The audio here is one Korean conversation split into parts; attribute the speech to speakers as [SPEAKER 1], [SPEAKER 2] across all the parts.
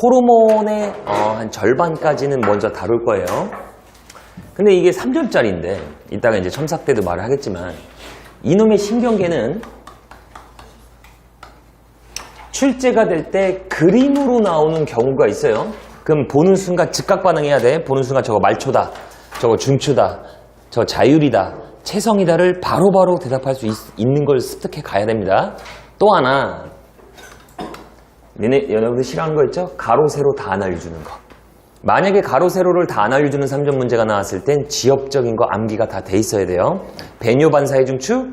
[SPEAKER 1] 호르몬의 한 절반까지는 먼저 다룰 거예요. 근데 이게 3절짜리인데 이따가 이제 첨삭 때도 말을 하겠지만 이놈의 신경계는 출제가 될 때 그림으로 나오는 경우가 있어요. 그럼 보는 순간 즉각 반응해야 돼. 보는 순간 저거 말초다, 저거 중추다, 저 자율이다, 체성이다를 바로바로 대답할 수 있는 걸 습득해 가야 됩니다. 또 하나, 여러분들 싫어하는 거 있죠? 가로, 세로 다 안 알려주는 거. 만약에 가로, 세로를 다 안 알려주는 3점 문제가 나왔을 땐 지역적인 거 암기가 다 돼 있어야 돼요. 배뇨반사의 중추,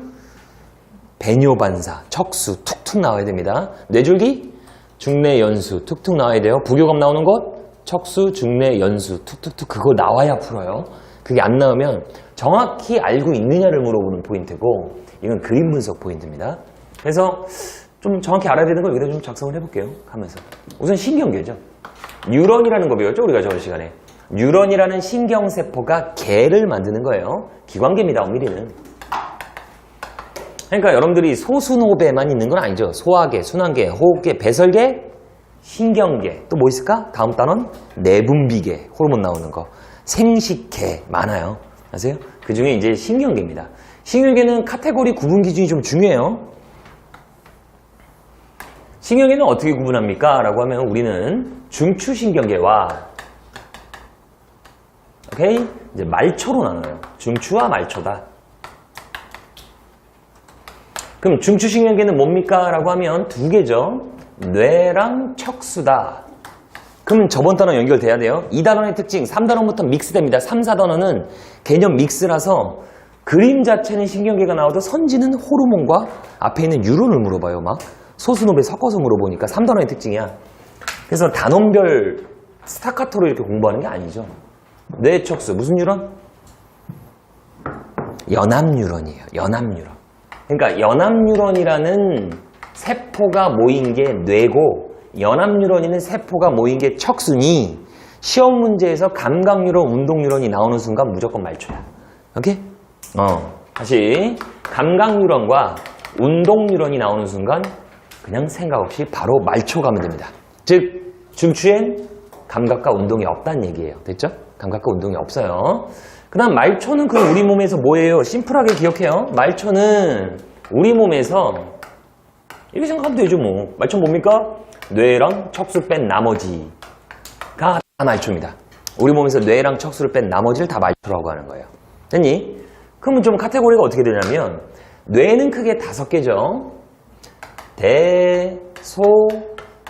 [SPEAKER 1] 배뇨반사, 척수 툭툭 나와야 됩니다. 뇌줄기, 중뇌연수 툭툭 나와야 돼요. 부교감 나오는 것, 척수, 중뇌연수 툭툭툭 그거 나와야 풀어요. 그게 안 나오면 정확히 알고 있느냐를 물어보는 포인트고 이건 그림 분석 포인트입니다. 그래서 좀 정확히 알아야 되는 걸 여기다 좀 작성을 해볼게요. 하면서 우선 신경계죠. 뉴런이라는 거 배웠죠? 우리가 저번 시간에. 뉴런이라는 신경세포가 개를 만드는 거예요. 기관계입니다. 엄밀히는. 그러니까 여러분들이 소수노배만 있는 건 아니죠. 소화계, 순환계, 호흡계, 배설계, 신경계. 또 뭐 있을까? 다음 단원 내분비계, 호르몬 나오는 거. 생식계 많아요. 아세요? 그 중에 이제 신경계입니다. 신경계는 카테고리 구분 기준이 좀 중요해요. 신경계는 어떻게 구분합니까? 라고 하면 우리는 중추신경계와 오케이? 이제 말초로 나눠요. 중추와 말초다. 그럼 중추신경계는 뭡니까? 라고 하면 두 개죠. 뇌랑 척수다. 그러면 저번 단어 연결돼야 돼요. 2단원의 특징, 3단원부터 믹스됩니다. 3, 4단원은 개념 믹스라서 그림 자체는 신경계가 나와도 선지는 호르몬과 앞에 있는 뉴런을 물어봐요. 막 소수노배 섞어서 물어보니까 3단원의 특징이야. 그래서 단원별 스타카토로 이렇게 공부하는 게 아니죠. 뇌 척수 무슨 뉴런? 연합뉴런이에요. 연합뉴런. 그러니까 연합뉴런이라는 세포가 모인 게 뇌고 연합뉴런이는 세포가 모인 게 척수니 시험 문제에서 감각뉴런, 운동뉴런이 나오는 순간 무조건 말초야. 오케이? 다시 감각뉴런과 운동뉴런이 나오는 순간 그냥 생각 없이 바로 말초 가면 됩니다. 즉 중추엔 감각과 운동이 없다는 얘기예요. 됐죠? 감각과 운동이 없어요. 그 다음 말초는 그럼 우리 몸에서 뭐예요? 심플하게 기억해요. 말초는 우리 몸에서 이렇게 생각하면 되죠 뭐. 말초 뭡니까? 뇌랑 척수 뺀 나머지가 다 말초입니다. 우리 몸에서 뇌랑 척수를 뺀 나머지를 다 말초라고 하는 거예요. 됐니? 그러면 좀 카테고리가 어떻게 되냐면 뇌는 크게 5개죠. 대, 소,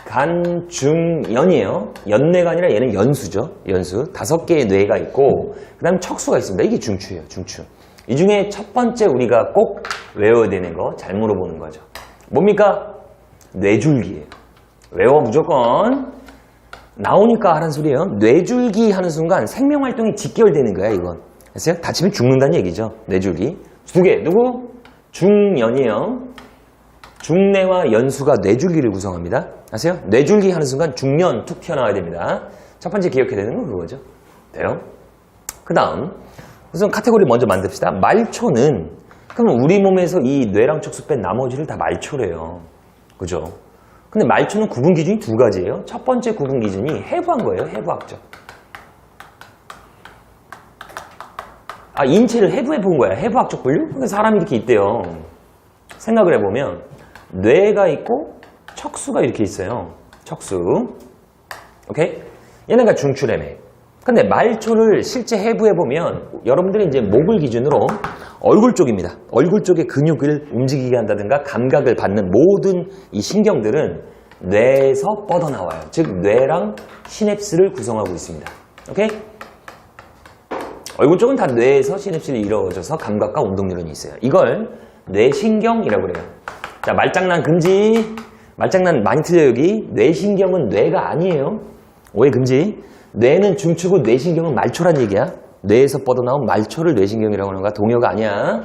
[SPEAKER 1] 간, 중, 연이에요. 연뇌가 아니라 얘는 연수죠. 연수. 5개의 뇌가 있고 그 다음 척수가 있습니다. 이게 중추예요. 중추. 이 중에 첫 번째 우리가 꼭 외워야 되는 거 잘 물어보는 거죠. 뭡니까? 뇌줄기예요. 외워 무조건. 나오니까 하는 소리예요. 뇌줄기 하는 순간 생명활동이 직결되는 거야 이건. 됐어요? 다치면 죽는다는 얘기죠. 뇌줄기. 2개. 누구? 중연이에요. 중뇌와 연수가 뇌줄기를 구성합니다. 아세요? 뇌줄기 하는 순간 중년 툭 튀어나와야 됩니다. 첫 번째 기억해야 되는 건 그거죠. 돼요? 그 다음 우선 카테고리 먼저 만듭시다. 말초는 그럼 우리 몸에서 이 뇌랑 척수 뺀 나머지를 다 말초래요. 그죠? 근데 말초는 구분 기준이 2가지예요. 첫 번째 구분 기준이 해부한 거예요. 해부학적. 인체를 해부해 본 거야. 해부학적 분류? 근데 사람이 이렇게 있대요. 생각을 해보면 뇌가 있고 척수가 이렇게 있어요. 척수. 오케이? 얘네가 중추래매. 근데 말초를 실제 해부해보면 여러분들이 이제 목을 기준으로 얼굴 쪽입니다. 얼굴 쪽의 근육을 움직이게 한다든가 감각을 받는 모든 이 신경들은 뇌에서 뻗어나와요. 즉 뇌랑 시냅스를 구성하고 있습니다. 오케이? 얼굴 쪽은 다 뇌에서 시냅스를 이루어져서 감각과 운동뉴런이 있어요. 이걸 뇌신경이라고 그래요. 자, 말장난 금지. 말장난 많이 틀려요 여기. 뇌신경은 뇌가 아니에요. 오해 금지. 뇌는 중추고 뇌신경은 말초란 얘기야. 뇌에서 뻗어나온 말초를 뇌신경이라고 하는 거야. 동요가 아니야.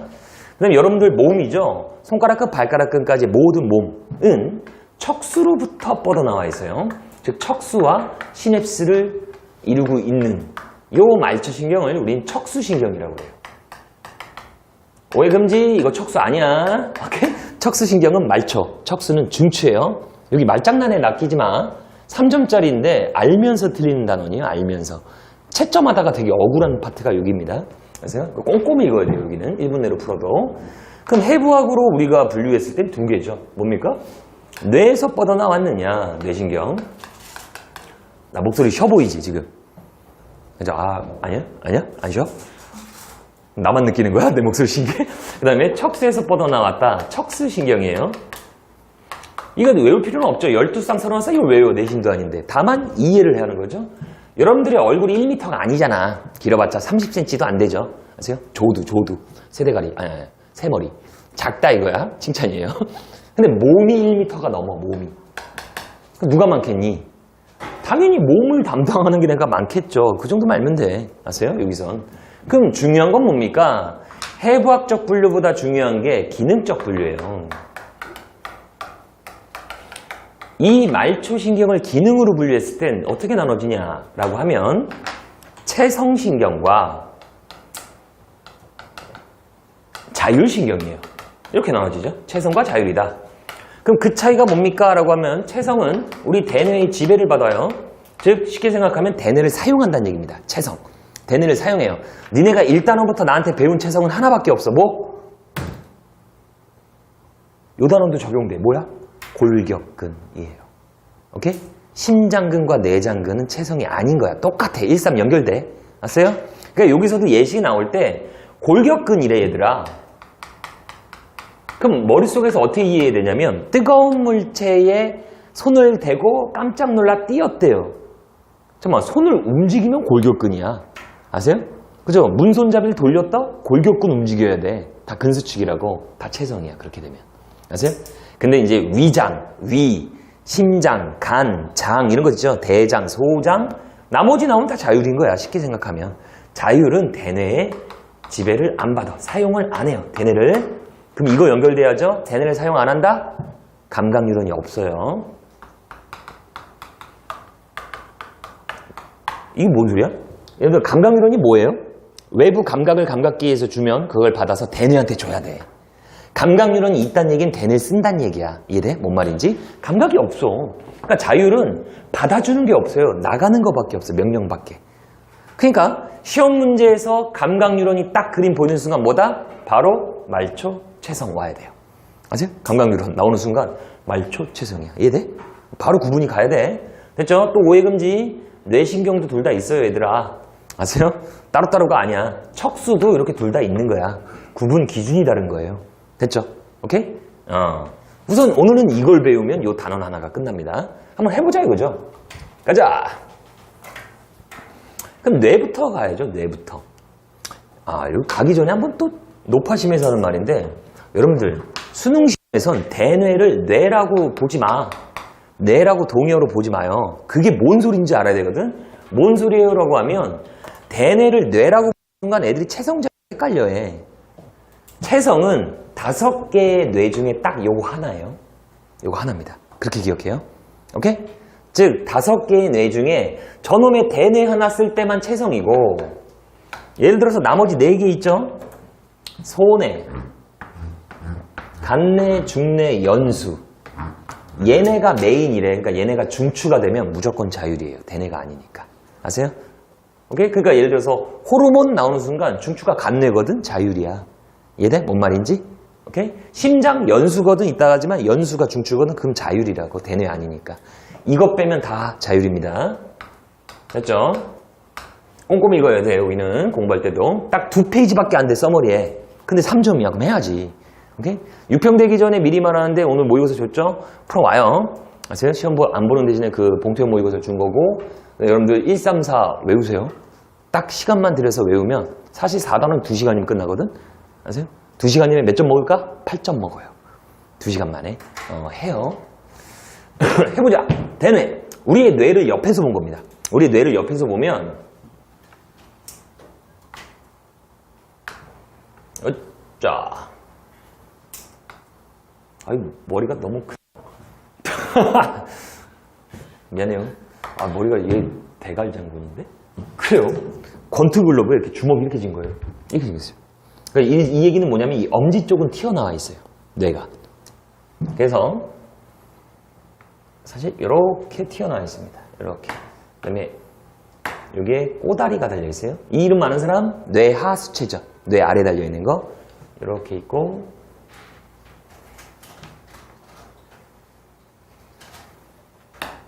[SPEAKER 1] 그 다음에 여러분들 몸이죠. 손가락 끝 발가락 끝까지 모든 몸은 척수로부터 뻗어나와 있어요. 즉 척수와 시냅스를 이루고 있는 요 말초신경을 우린 척수신경이라고 해요. 오해 금지. 이거 척수 아니야. 오케이? 척수신경은 말초, 척수는 중추예요. 여기 말장난에 낚이지 마. 3점짜리인데 알면서 틀리는 단원이에요. 알면서. 채점하다가 되게 억울한 파트가 여기입니다. 그래서 꼼꼼히 읽어야 돼요. 여기는 1분 내로 풀어도. 그럼 해부학으로 우리가 분류했을 땐 두 개죠. 뭡니까? 뇌에서 뻗어나왔느냐, 뇌신경. 나 목소리 쉬어 보이지 지금? 그죠? 아니야? 안 쉬어? 나만 느끼는 거야? 내 목소리 쉰 게? 그 다음에 척수에서 뻗어나왔다. 척수신경이에요. 이건 외울 필요는 없죠. 12쌍 31쌍 이걸 외워. 내신도 아닌데. 다만 이해를 하는 거죠. 여러분들의 얼굴이 1m가 아니잖아. 길어봤자 30cm도 안 되죠. 아세요? 조두. 세대가리. 새머리. 작다 이거야. 칭찬이에요. 근데 몸이 1m가 넘어. 몸이. 누가 많겠니? 당연히 몸을 담당하는 게 내가 많겠죠. 그 정도만 알면 돼. 아세요? 여기선. 그럼 중요한 건 뭡니까? 해부학적 분류보다 중요한 게 기능적 분류예요. 이 말초신경을 기능으로 분류했을 땐 어떻게 나눠지냐라고 하면 체성신경과 자율신경이에요. 이렇게 나눠지죠. 체성과 자율이다. 그럼 그 차이가 뭡니까? 라고 하면 체성은 우리 대뇌의 지배를 받아요. 즉 쉽게 생각하면 대뇌를 사용한다는 얘기입니다. 체성. 대뇌를 사용해요. 니네가 1단원부터 나한테 배운 체성은 하나밖에 없어. 뭐? 요 단원도 적용돼. 뭐야? 골격근이에요. 오케이? 심장근과 내장근은 체성이 아닌 거야. 똑같아. 1, 3 연결돼. 아세요? 그러니까 여기서도 예시 나올 때 골격근이래 얘들아. 그럼 머릿속에서 어떻게 이해해야 되냐면 뜨거운 물체에 손을 대고 깜짝 놀라 뛰었대요. 잠깐만, 손을 움직이면 골격근이야. 아세요? 그죠? 문손잡이를 돌렸다? 골격근 움직여야 돼. 다 근수축이라고. 다 체성이야. 그렇게 되면. 아세요? 근데 이제 위장, 위, 심장, 간, 장 이런 거 있죠. 대장, 소장. 나머지 나오면 다 자율인 거야. 쉽게 생각하면. 자율은 대뇌의 지배를 안 받아. 사용을 안 해요. 대뇌를. 그럼 이거 연결돼야죠. 대뇌를 사용 안 한다? 감각뉴런이 없어요. 이게 뭔 소리야? 여러분들 감각뉴런이 뭐예요? 외부 감각을 감각기에서 주면 그걸 받아서 대뇌한테 줘야 돼. 감각뉴런이 있다는 얘기는 대뇌를 쓴다는 얘기야. 이해돼? 뭔 말인지? 감각이 없어. 그러니까 자율은 받아주는 게 없어요. 나가는 것밖에 없어. 명령밖에. 그러니까 시험 문제에서 감각뉴런이 딱 그림 보이는 순간 뭐다? 바로 말초, 체성 와야 돼요. 아세요? 감각뉴런 나오는 순간 말초, 체성이야. 이해돼? 바로 구분이 가야 돼. 됐죠? 또 오해금지 뇌신경도 둘 다 있어요, 얘들아. 아세요? 따로따로가 아니야. 척수도 이렇게 둘 다 있는 거야. 구분 기준이 다른 거예요. 됐죠? 오케이? 우선 오늘은 이걸 배우면 요 단원 하나가 끝납니다. 한번 해보자 이거죠? 가자! 그럼 뇌부터 가야죠, 뇌부터. 여기 가기 전에 한번 또 노파심에서 하는 말인데 여러분들 수능 시험에선 대뇌를 뇌라고 보지 마. 뇌라고 동의어로 보지 마요. 그게 뭔 소린지 알아야 되거든? 뭔 소리예요? 라고 하면 대뇌를 뇌라고 보는 순간 애들이 체성자 헷갈려 해. 체성은 5개의 뇌 중에 딱 요거 하나예요. 요거 하나입니다. 그렇게 기억해요. 오케이? 즉 5개의 뇌 중에 저놈의 대뇌 하나 쓸 때만 체성이고 예를 들어서 나머지 4개 있죠? 소뇌, 간뇌, 중뇌, 연수. 얘네가 메인이래. 그러니까 얘네가 중추가 되면 무조건 자율이에요. 대뇌가 아니니까. 아세요? 오케이? 그러니까 예를 들어서 호르몬 나오는 순간 중추가 간뇌거든? 자율이야. 이해돼? 뭔 말인지? 오케이? 심장 연수거든? 이따 하지만 연수가 중추거든? 그럼 자율이라고. 대뇌 아니니까. 이것 빼면 다 자율입니다. 됐죠? 꼼꼼히 읽어야 돼요. 여기는 공부할 때도. 딱 2페이지밖에 안 돼, 서머리에. 근데 3점이야. 그럼 해야지. 오케이? 6평 되기 전에 미리 말하는데 오늘 모의고사 줬죠? 풀어와요. 아세요? 시험 안 보는 대신에 그 봉투형 모의고사 준 거고. 네, 여러분들 1, 3, 4 외우세요. 딱 시간만 들여서 외우면 사실 4단원 2시간이면 끝나거든? 아세요? 2시간이면 몇 점 먹을까? 8점 먹어요. 2시간 만에. 해요. 해보자. 대뇌. 우리의 뇌를 옆에서 본 겁니다. 우리의 뇌를 옆에서 보면 자, 아이 머리가 너무 미안해요. 머리가 얘 대갈 장군인데? 그래요. 권투글러브에 이렇게 주먹이 이렇게 진 거예요. 이렇게 생겼어요. 그러니까 이 얘기는 뭐냐면 이 엄지 쪽은 튀어나와 있어요. 뇌가. 그래서 사실 이렇게 튀어나와 있습니다. 이렇게. 그다음에 여기에 꼬다리가 달려 있어요. 이 이름 아는 사람? 뇌하수체죠. 뇌 아래 달려 있는 거. 이렇게 있고.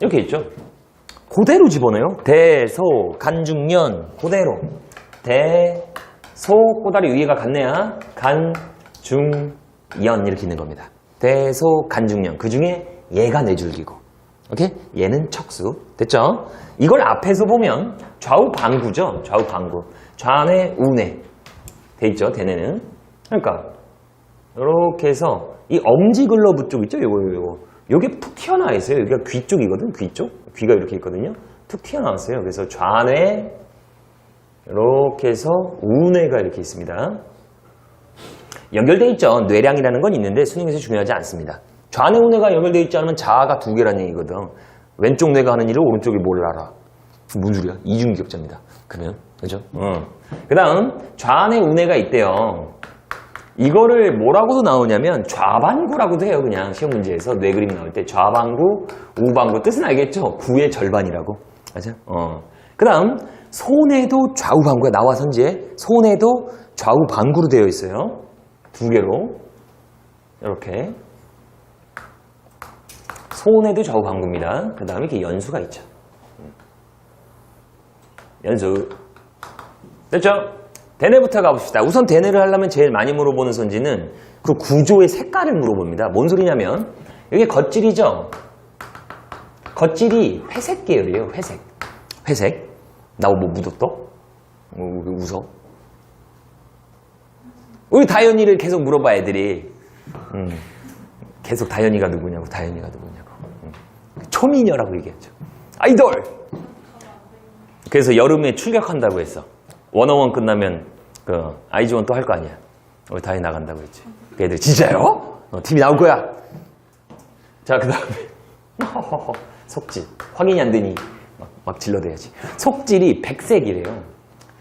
[SPEAKER 1] 이렇게 있죠. 그대로 집어넣어요. 대, 소, 간, 중, 연. 그대로. 대, 소, 꼬다리 위에가 간내야. 간, 중, 연. 이렇게 있는 겁니다. 대, 소, 간, 중, 연. 그 중에 얘가 뇌줄기고. 오케이? 얘는 척수. 됐죠? 이걸 앞에서 보면 좌우 방구죠. 좌우 방구. 좌뇌, 우뇌. 돼 있죠. 대뇌는. 그러니까 이렇게 해서 이 엄지글러브 쪽 있죠. 요거. 요게 푹 튀어나와 있어요. 여기가 귀 쪽이거든. 귀 쪽. 귀가 이렇게 있거든요. 툭 튀어나왔어요. 그래서 좌뇌 이렇게 해서 우뇌가 이렇게 있습니다. 연결돼 있죠. 뇌량이라는 건 있는데 수능에서 중요하지 않습니다. 좌뇌 우뇌가 연결돼 있지 않으면 자아가 두 개라는 얘기거든. 왼쪽 뇌가 하는 일을 오른쪽이 뭘 알아. 뭔 소리야? 이중기억자입니다. 그러면 그죠? 그 다음 좌뇌 우뇌가 있대요. 이거를 뭐라고도 나오냐면 좌반구라고도 해요. 그냥 시험 문제에서 뇌 그림 나올 때 좌반구, 우반구 뜻은 알겠죠? 구의 절반이라고. 맞아? 그 다음 손에도 좌우반구가 나와 선지에 손에도 좌우반구로 되어 있어요. 두 개로 이렇게 손에도 좌우반구입니다. 그 다음에 이렇게 연수가 있죠. 연수 됐죠? 대뇌부터 가봅시다. 우선 대뇌를 하려면 제일 많이 물어보는 선지는 그 구조의 색깔을 물어봅니다. 뭔 소리냐면 이게 겉질이죠? 겉질이 회색 계열이에요. 회색. 회색. 나 뭐 묻었어? 웃어? 우리 다현이를 계속 물어봐 애들이. 계속 다현이가 누구냐고. 다현이가 누구냐고. 초미녀라고 얘기했죠. 아이돌! 그래서 여름에 출격한다고 했어. 원어원 끝나면 그 아이즈원 또 할 거 아니야. 우리 다이 나간다고 했지. 그 애들 진짜요? 팀이 나올 거야. 자, 그 다음에 속질. 확인이 안 되니 막 질러대야지. 속질이 백색이래요.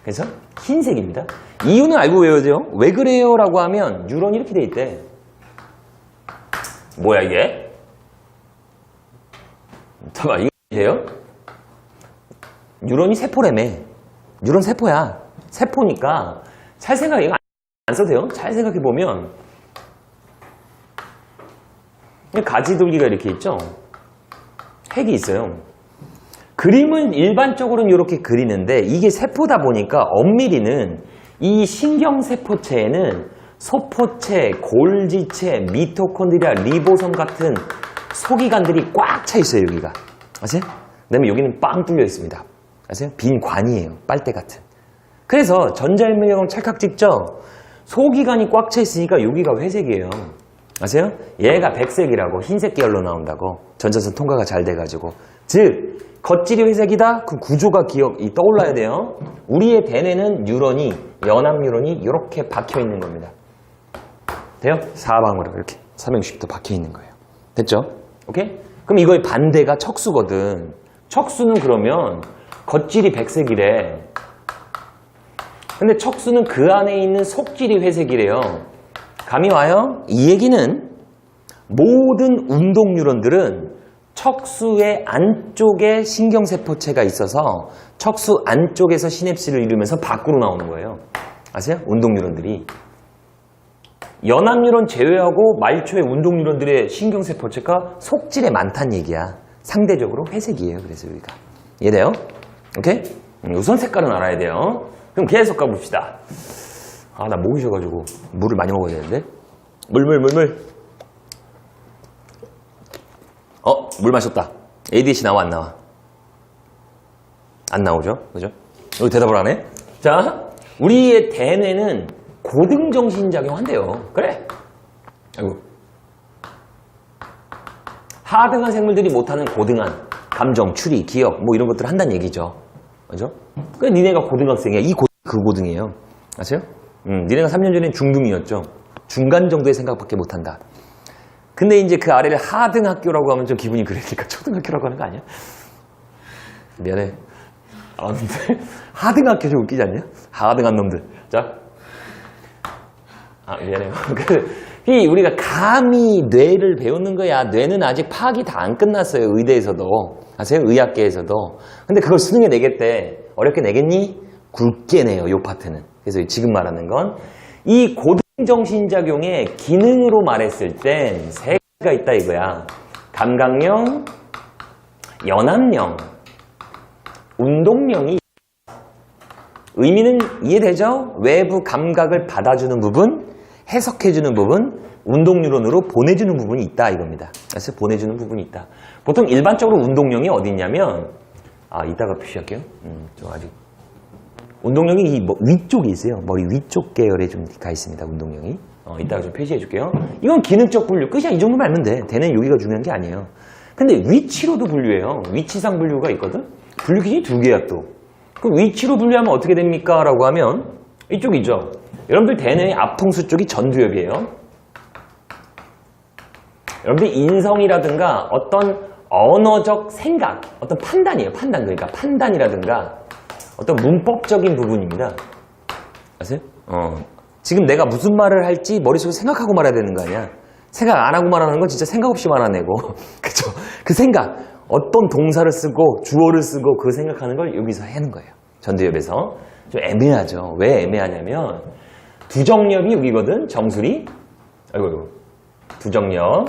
[SPEAKER 1] 그래서 흰색입니다. 이유는 알고 외워야 돼요. 왜 그래요? 라고 하면 뉴런이 이렇게 돼 있대. 뭐야 이게? 잠깐만 이거 돼요? 뉴런이 세포라며. 뉴런 세포야. 세포니까 잘 생각해. 이거 안 써도 돼요. 잘 생각해보면 가지돌기가 이렇게 있죠. 핵이 있어요. 그림은 일반적으로는 이렇게 그리는데 이게 세포다 보니까 엄밀히는 이 신경세포체에는 소포체, 골지체, 미토콘드리아, 리보솜 같은 소기관들이 꽉 차 있어요. 여기가. 아세요? 그다음에 여기는 빵 뚫려 있습니다. 아세요? 빈 관이에요. 빨대 같은. 그래서 전자일명형 찰칵 찍죠? 소기관이 꽉 차 있으니까 여기가 회색이에요. 아세요? 얘가 백색이라고 흰색 계열로 나온다고. 전자선 통과가 잘 돼가지고. 즉 겉질이 회색이다? 그 구조가 떠올라야 돼요. 우리의 대뇌는 뉴런이, 연합 뉴런이 이렇게 박혀 있는 겁니다. 돼요? 사방으로 이렇게 360도 박혀 있는 거예요. 됐죠? 오케이? 그럼 이거의 반대가 척수거든. 척수는 그러면 겉질이 백색이래. 근데 척수는 그 안에 있는 속질이 회색이래요. 감이 와요? 이 얘기는 모든 운동 뉴런들은 척수의 안쪽에 신경세포체가 있어서 척수 안쪽에서 시냅스를 이루면서 밖으로 나오는 거예요. 아세요? 운동 뉴런들이. 연합 뉴런 제외하고 말초의 운동 뉴런들의 신경세포체가 속질에 많다는 얘기야. 상대적으로 회색이에요. 그래서 여기가. 이해돼요? 오케이? 우선 색깔은 알아야 돼요. 그럼 계속 가봅시다. 아, 나 목이 쉬어가지고 물을 많이 먹어야 되는데. 물. 물 마셨다. ADHD 나와 안 나와? 안 나오죠? 그죠? 여기 대답을 안 해? 자, 우리의 대뇌는 고등정신작용 한대요. 그래. 아이고. 하등한 생물들이 못하는 고등한 감정, 추리, 기억 뭐 이런 것들을 한다는 얘기죠. 그죠? 그 니네가 고등학생이야. 그 고등이에요. 아세요? 니네가 3년 전엔 중등이었죠. 중간 정도의 생각밖에 못한다. 근데 이제 그 아래를 하등학교라고 하면 좀 기분이 그러니까 초등학교라고 하는 거 아니야? 미안해. 아, 근데 하등학교 좀 웃기지 않냐? 하등한 놈들. 자. 아, 미안해요. 우리가 감히 뇌를 배우는 거야. 뇌는 아직 파악이 다 안 끝났어요. 의대에서도. 아세요? 의학계에서도. 근데 그걸 수능에 내겠대. 어렵게 내겠니? 굵게 내요. 요 파트는. 그래서 지금 말하는 건 이 고등정신작용의 기능으로 말했을 땐 세 가지가 있다 이거야. 감각령, 연합령, 운동령이. 의미는 이해되죠? 외부 감각을 받아주는 부분, 해석해주는 부분, 운동뉴런으로 보내주는 부분이 있다 이겁니다. 그래서 보내주는 부분이 있다. 보통 일반적으로 운동령이 어디 있냐면 이따가 표시할게요. 좀 아직 운동령이 이 위쪽에 있어요. 머리 위쪽 계열에 좀 가 있습니다. 운동령이. 이따가 좀 표시해 줄게요. 이건 기능적 분류. 끝이야. 이 정도면 알면 돼. 대는 여기가 중요한 게 아니에요. 근데 위치로도 분류해요. 위치상 분류가 있거든. 분류 기준이 두 개야 또. 그 위치로 분류하면 어떻게 됩니까? 라고 하면 이쪽이죠. 여러분들 대뇌의 앞통수 쪽이 전두엽이에요. 여러분들 인성이라든가 어떤 언어적 생각, 어떤 판단이에요. 판단. 그러니까 판단이라든가 어떤 문법적인 부분입니다. 아세요? 지금 내가 무슨 말을 할지 머릿속에 생각하고 말해야 되는 거 아니야? 생각 안 하고 말하는 건 진짜 생각 없이 말하네고. 그쵸? 그 생각. 어떤 동사를 쓰고 주어를 쓰고 그 생각하는 걸 여기서 하는 거예요. 전두엽에서. 좀 애매하죠. 왜 애매하냐면 두정엽이 여기거든. 정수리. 아이고. 두정엽.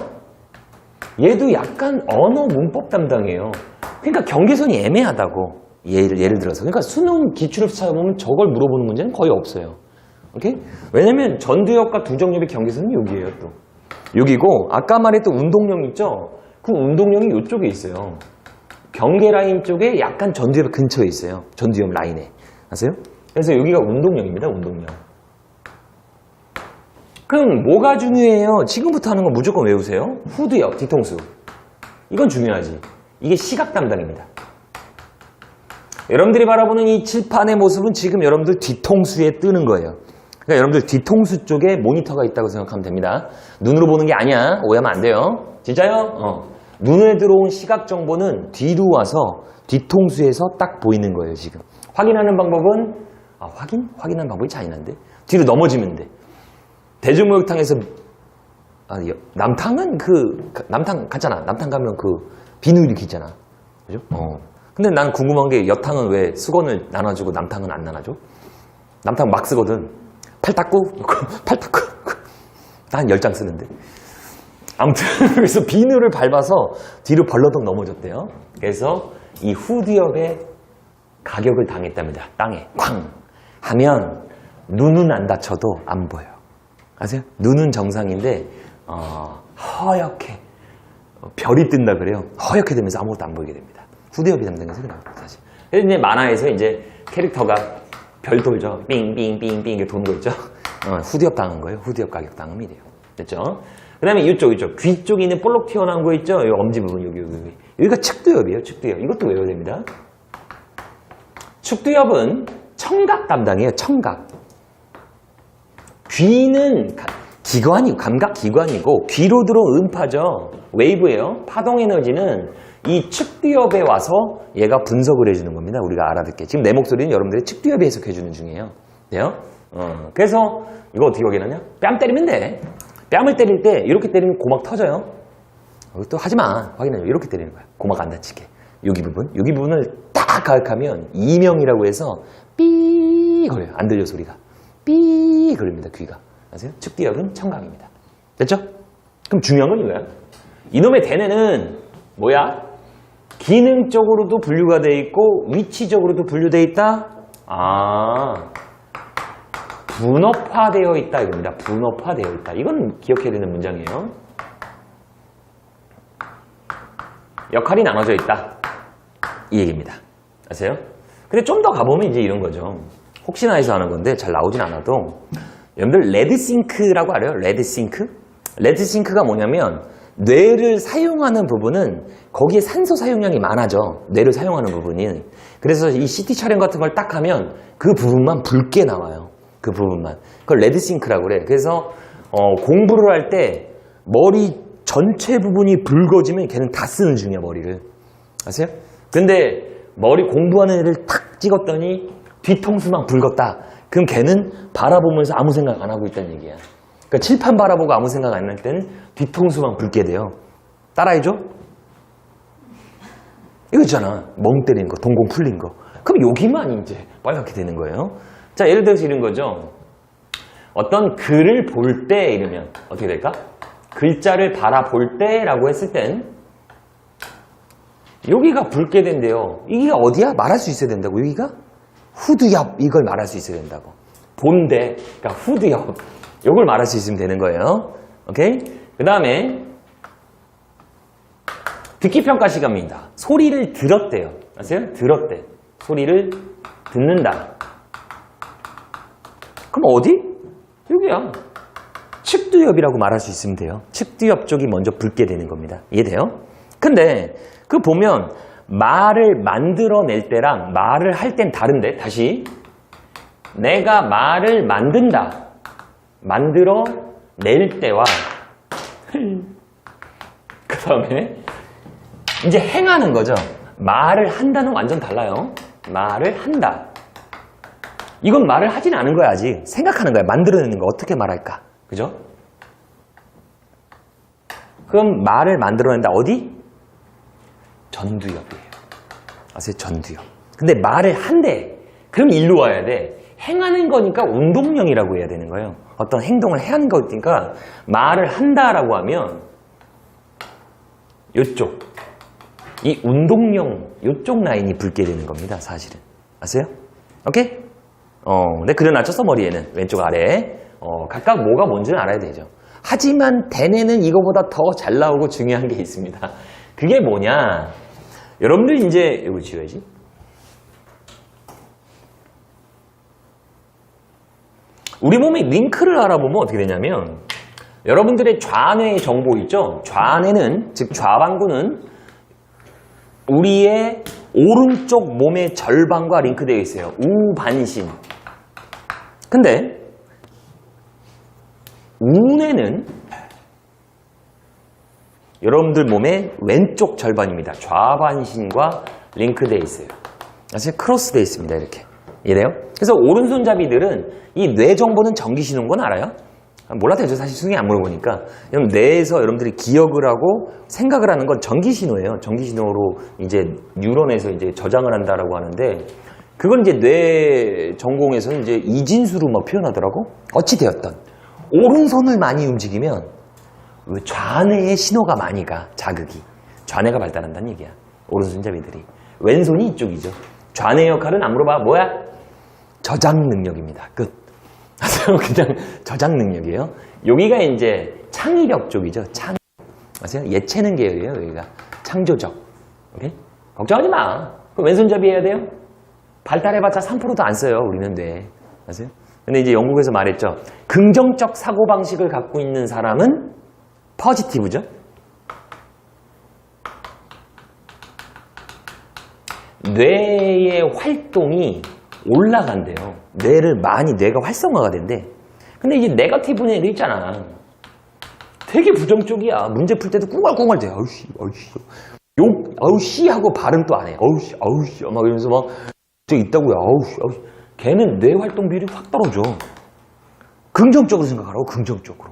[SPEAKER 1] 얘도 약간 언어 문법 담당이에요. 그러니까 경계선이 애매하다고. 예를 들어서. 그러니까 수능 기출을 찾아보면 저걸 물어보는 문제는 거의 없어요. 오케이? 왜냐면 전두엽과 두정엽의 경계선은 여기에요, 또. 여기고, 아까 말했던 운동령 있죠? 그 운동령이 이쪽에 있어요. 경계 라인 쪽에 약간 전두엽 근처에 있어요. 전두엽 라인에. 아세요? 그래서 여기가 운동령입니다, 운동령. 그럼 뭐가 중요해요? 지금부터 하는 건 무조건 외우세요. 후두엽, 뒤통수. 이건 중요하지. 이게 시각 담당입니다. 여러분들이 바라보는 이 칠판의 모습은 지금 여러분들 뒤통수에 뜨는 거예요. 그러니까 여러분들 뒤통수 쪽에 모니터가 있다고 생각하면 됩니다. 눈으로 보는 게 아니야. 오해하면 안 돼요. 진짜요? 눈에 들어온 시각 정보는 뒤로 와서 뒤통수에서 딱 보이는 거예요, 지금. 확인하는 방법은, 확인하는 방법이 잔인한데? 뒤로 넘어지면 돼. 대중목욕탕에서, 남탕은 남탕 갔잖아. 남탕 가면 비누 이렇게 있잖아. 그죠? 근데 난 궁금한 게 여탕은 왜 수건을 나눠주고 남탕은 안 나눠줘? 남탕 막 쓰거든. 팔 닦고, 팔 닦고. 난 10장 쓰는데. 아무튼 그래서 비누를 밟아서 뒤로 벌러덩 넘어졌대요. 그래서 이 후두엽에 가격을 당했답니다. 땅에 쾅 하면 눈은 안 다쳐도 안 보여. 아세요? 눈은 정상인데 허옇게 별이 뜬다 그래요. 허옇게 되면서 아무것도 안 보이게 됩니다. 후두엽이 담당해서 그래요, 사실. 그래서 이제 만화에서 이제 캐릭터가 별 돌죠. 빙빙빙빙 이렇게 도는 거 있죠. 후두엽 당한 거예요. 후두엽 가격 당음이래요. 됐죠? 그 다음에 이쪽. 귀 쪽에 있는 볼록 튀어나온 거 있죠? 이 엄지 부분, 여기. 여기가 측두엽이에요, 측두엽. 이것도 외워야 됩니다. 측두엽은 청각 담당이에요, 청각. 귀는 기관이고, 감각 기관이고, 귀로 들어온 음파죠. 웨이브예요. 파동 에너지는 이 측두엽에 와서 얘가 분석을 해주는 겁니다. 우리가 알아듣게. 지금 내 목소리는 여러분들이 측두엽이 해석해주는 중이에요. 돼요? 그래서 이거 어떻게 확인하냐? 뺨 때리면 돼. 뺨을 때릴 때 이렇게 때리면 고막 터져요. 또 하지마. 확인해요. 이렇게 때리는 거야. 고막 안 다치게. 여기 부분을 딱 가격하면 이명이라고 해서 삐 거려요. 안 들려 소리가. 삐 거립니다. 귀가. 아세요? 측두엽은 청각입니다. 됐죠? 그럼 중요한 건 이거야. 이놈의 대뇌는 뭐야? 기능적으로도 분류가 돼 있고 위치적으로도 분류되어 있다? 분업화되어 있다 이겁니다. 분업화되어 있다. 이건 기억해야 되는 문장이에요. 역할이 나눠져 있다. 이 얘기입니다. 아세요? 근데 좀 더 가보면 이제 이런 거죠. 혹시나 해서 하는 건데 잘 나오진 않아도 여러분들 레드싱크라고 알아요? 레드싱크? 레드싱크가 뭐냐면 뇌를 사용하는 부분은 거기에 산소 사용량이 많아져. 뇌를 사용하는 부분이. 그래서 이 CT 촬영 같은 걸 딱 하면 그 부분만 붉게 나와요. 그 부분만. 그걸 레드싱크라고 그래. 그래서 공부를 할 때 머리 전체 부분이 붉어지면 걔는 다 쓰는 중이야, 머리를. 아세요? 근데 머리 공부하는 애를 탁 찍었더니 뒤통수만 붉었다. 그럼 걔는 바라보면서 아무 생각 안 하고 있다는 얘기야. 그러니까 칠판 바라보고 아무 생각 안 날 때는 뒤통수만 붉게 돼요. 따라해줘? 이거 있잖아. 멍 때리는 거, 동공 풀린 거. 그럼 여기만 이제 빨갛게 되는 거예요. 자, 예를 들어서 이런 거죠. 어떤 글을 볼 때 이러면 어떻게 될까? 글자를 바라볼 때라고 했을 땐 여기가 붉게 된대요. 여기가 어디야? 말할 수 있어야 된다고. 여기가 후드 옆 이걸 말할 수 있어야 된다고. 본데, 그러니까 후드 옆 이걸 말할 수 있으면 되는 거예요. 오케이? 그 다음에 듣기 평가 시간입니다. 소리를 들었대요. 아세요? 들었대. 소리를 듣는다. 그럼 어디? 여기야. 측두엽이라고 말할 수 있으면 돼요. 측두엽 쪽이 먼저 붉게 되는 겁니다. 이해돼요? 근데 그 보면 말을 만들어낼 때랑 말을 할 땐 다른데 다시 내가 말을 만든다. 만들어낼 때와 그 다음에 이제 행하는 거죠. 말을 한다는 완전 달라요. 말을 한다. 이건 말을 하진 않은 거야 아직. 생각하는 거야. 만들어내는 거. 어떻게 말할까? 그죠? 그럼 말을 만들어낸다. 어디? 전두엽이에요. 아세요? 전두엽. 근데 말을 한대. 그럼 일로 와야 돼. 행하는 거니까 운동령이라고 해야 되는 거예요. 어떤 행동을 해야 하는 거니까 말을 한다라고 하면 요쪽. 이 운동령 요쪽 라인이 붉게 되는 겁니다. 사실은. 아세요? 오케이? 네, 그려놨죠? 머리에는. 왼쪽 아래. 각각 뭐가 뭔지는 알아야 되죠. 하지만 대뇌는 이거보다 더 잘 나오고 중요한 게 있습니다. 그게 뭐냐? 여러분들 이제 이거 지워야지. 우리 몸의 링크를 알아보면 어떻게 되냐면 여러분들의 좌뇌의 정보 있죠? 좌뇌는, 즉 좌반구는 우리의 오른쪽 몸의 절반과 링크되어 있어요. 우반신. 근데 우뇌는 여러분들 몸의 왼쪽 절반입니다. 좌반신과 링크되어 있어요. 사실 크로스되어 있습니다. 이렇게. 이래요? 그래서 오른손잡이들은 이 뇌 정보는 전기신호인 건 알아요? 몰라도 되죠. 사실 수능에 안 물어보니까. 뇌에서 여러분들이 기억을 하고 생각을 하는 건 전기신호예요. 전기신호로 이제 뉴런에서 이제 저장을 한다라고 하는데 그건 이제 뇌 전공에서는 이제 이진수로 뭐 표현하더라고. 어찌되었던 오른손을 많이 움직이면 좌뇌의 신호가 많이 가. 자극이. 좌뇌가 발달한다는 얘기야. 오른손잡이들이. 왼손이 이쪽이죠. 좌뇌 역할은 안 물어봐. 뭐야? 저장 능력입니다. 끝. 그냥 저장 능력이에요. 여기가 이제 창의력 쪽이죠. 아세요? 예체능 계열이에요. 여기가 창조적. 오케이? 걱정하지 마. 그럼 왼손잡이 해야 돼요? 발달해봤자 3%도 안 써요. 우리는 뇌. 아세요? 근데 이제 영국에서 말했죠. 긍정적 사고방식을 갖고 있는 사람은 포지티브죠. 뇌의 활동이 올라간대요. 뇌가 활성화가 된대. 근데 이제 네거티브는 애들 있잖아. 되게 부정적이야. 문제 풀 때도 꿍얼꿍얼 돼. 아우씨, 아우씨. 욕, 아우씨 하고 발음 또 안 해. 아우씨, 아우씨. 막 이러면서 막, 저 있다고요. 아우씨, 아우씨. 걔는 뇌 활동 비율이 확 떨어져. 긍정적으로 생각하라고, 긍정적으로.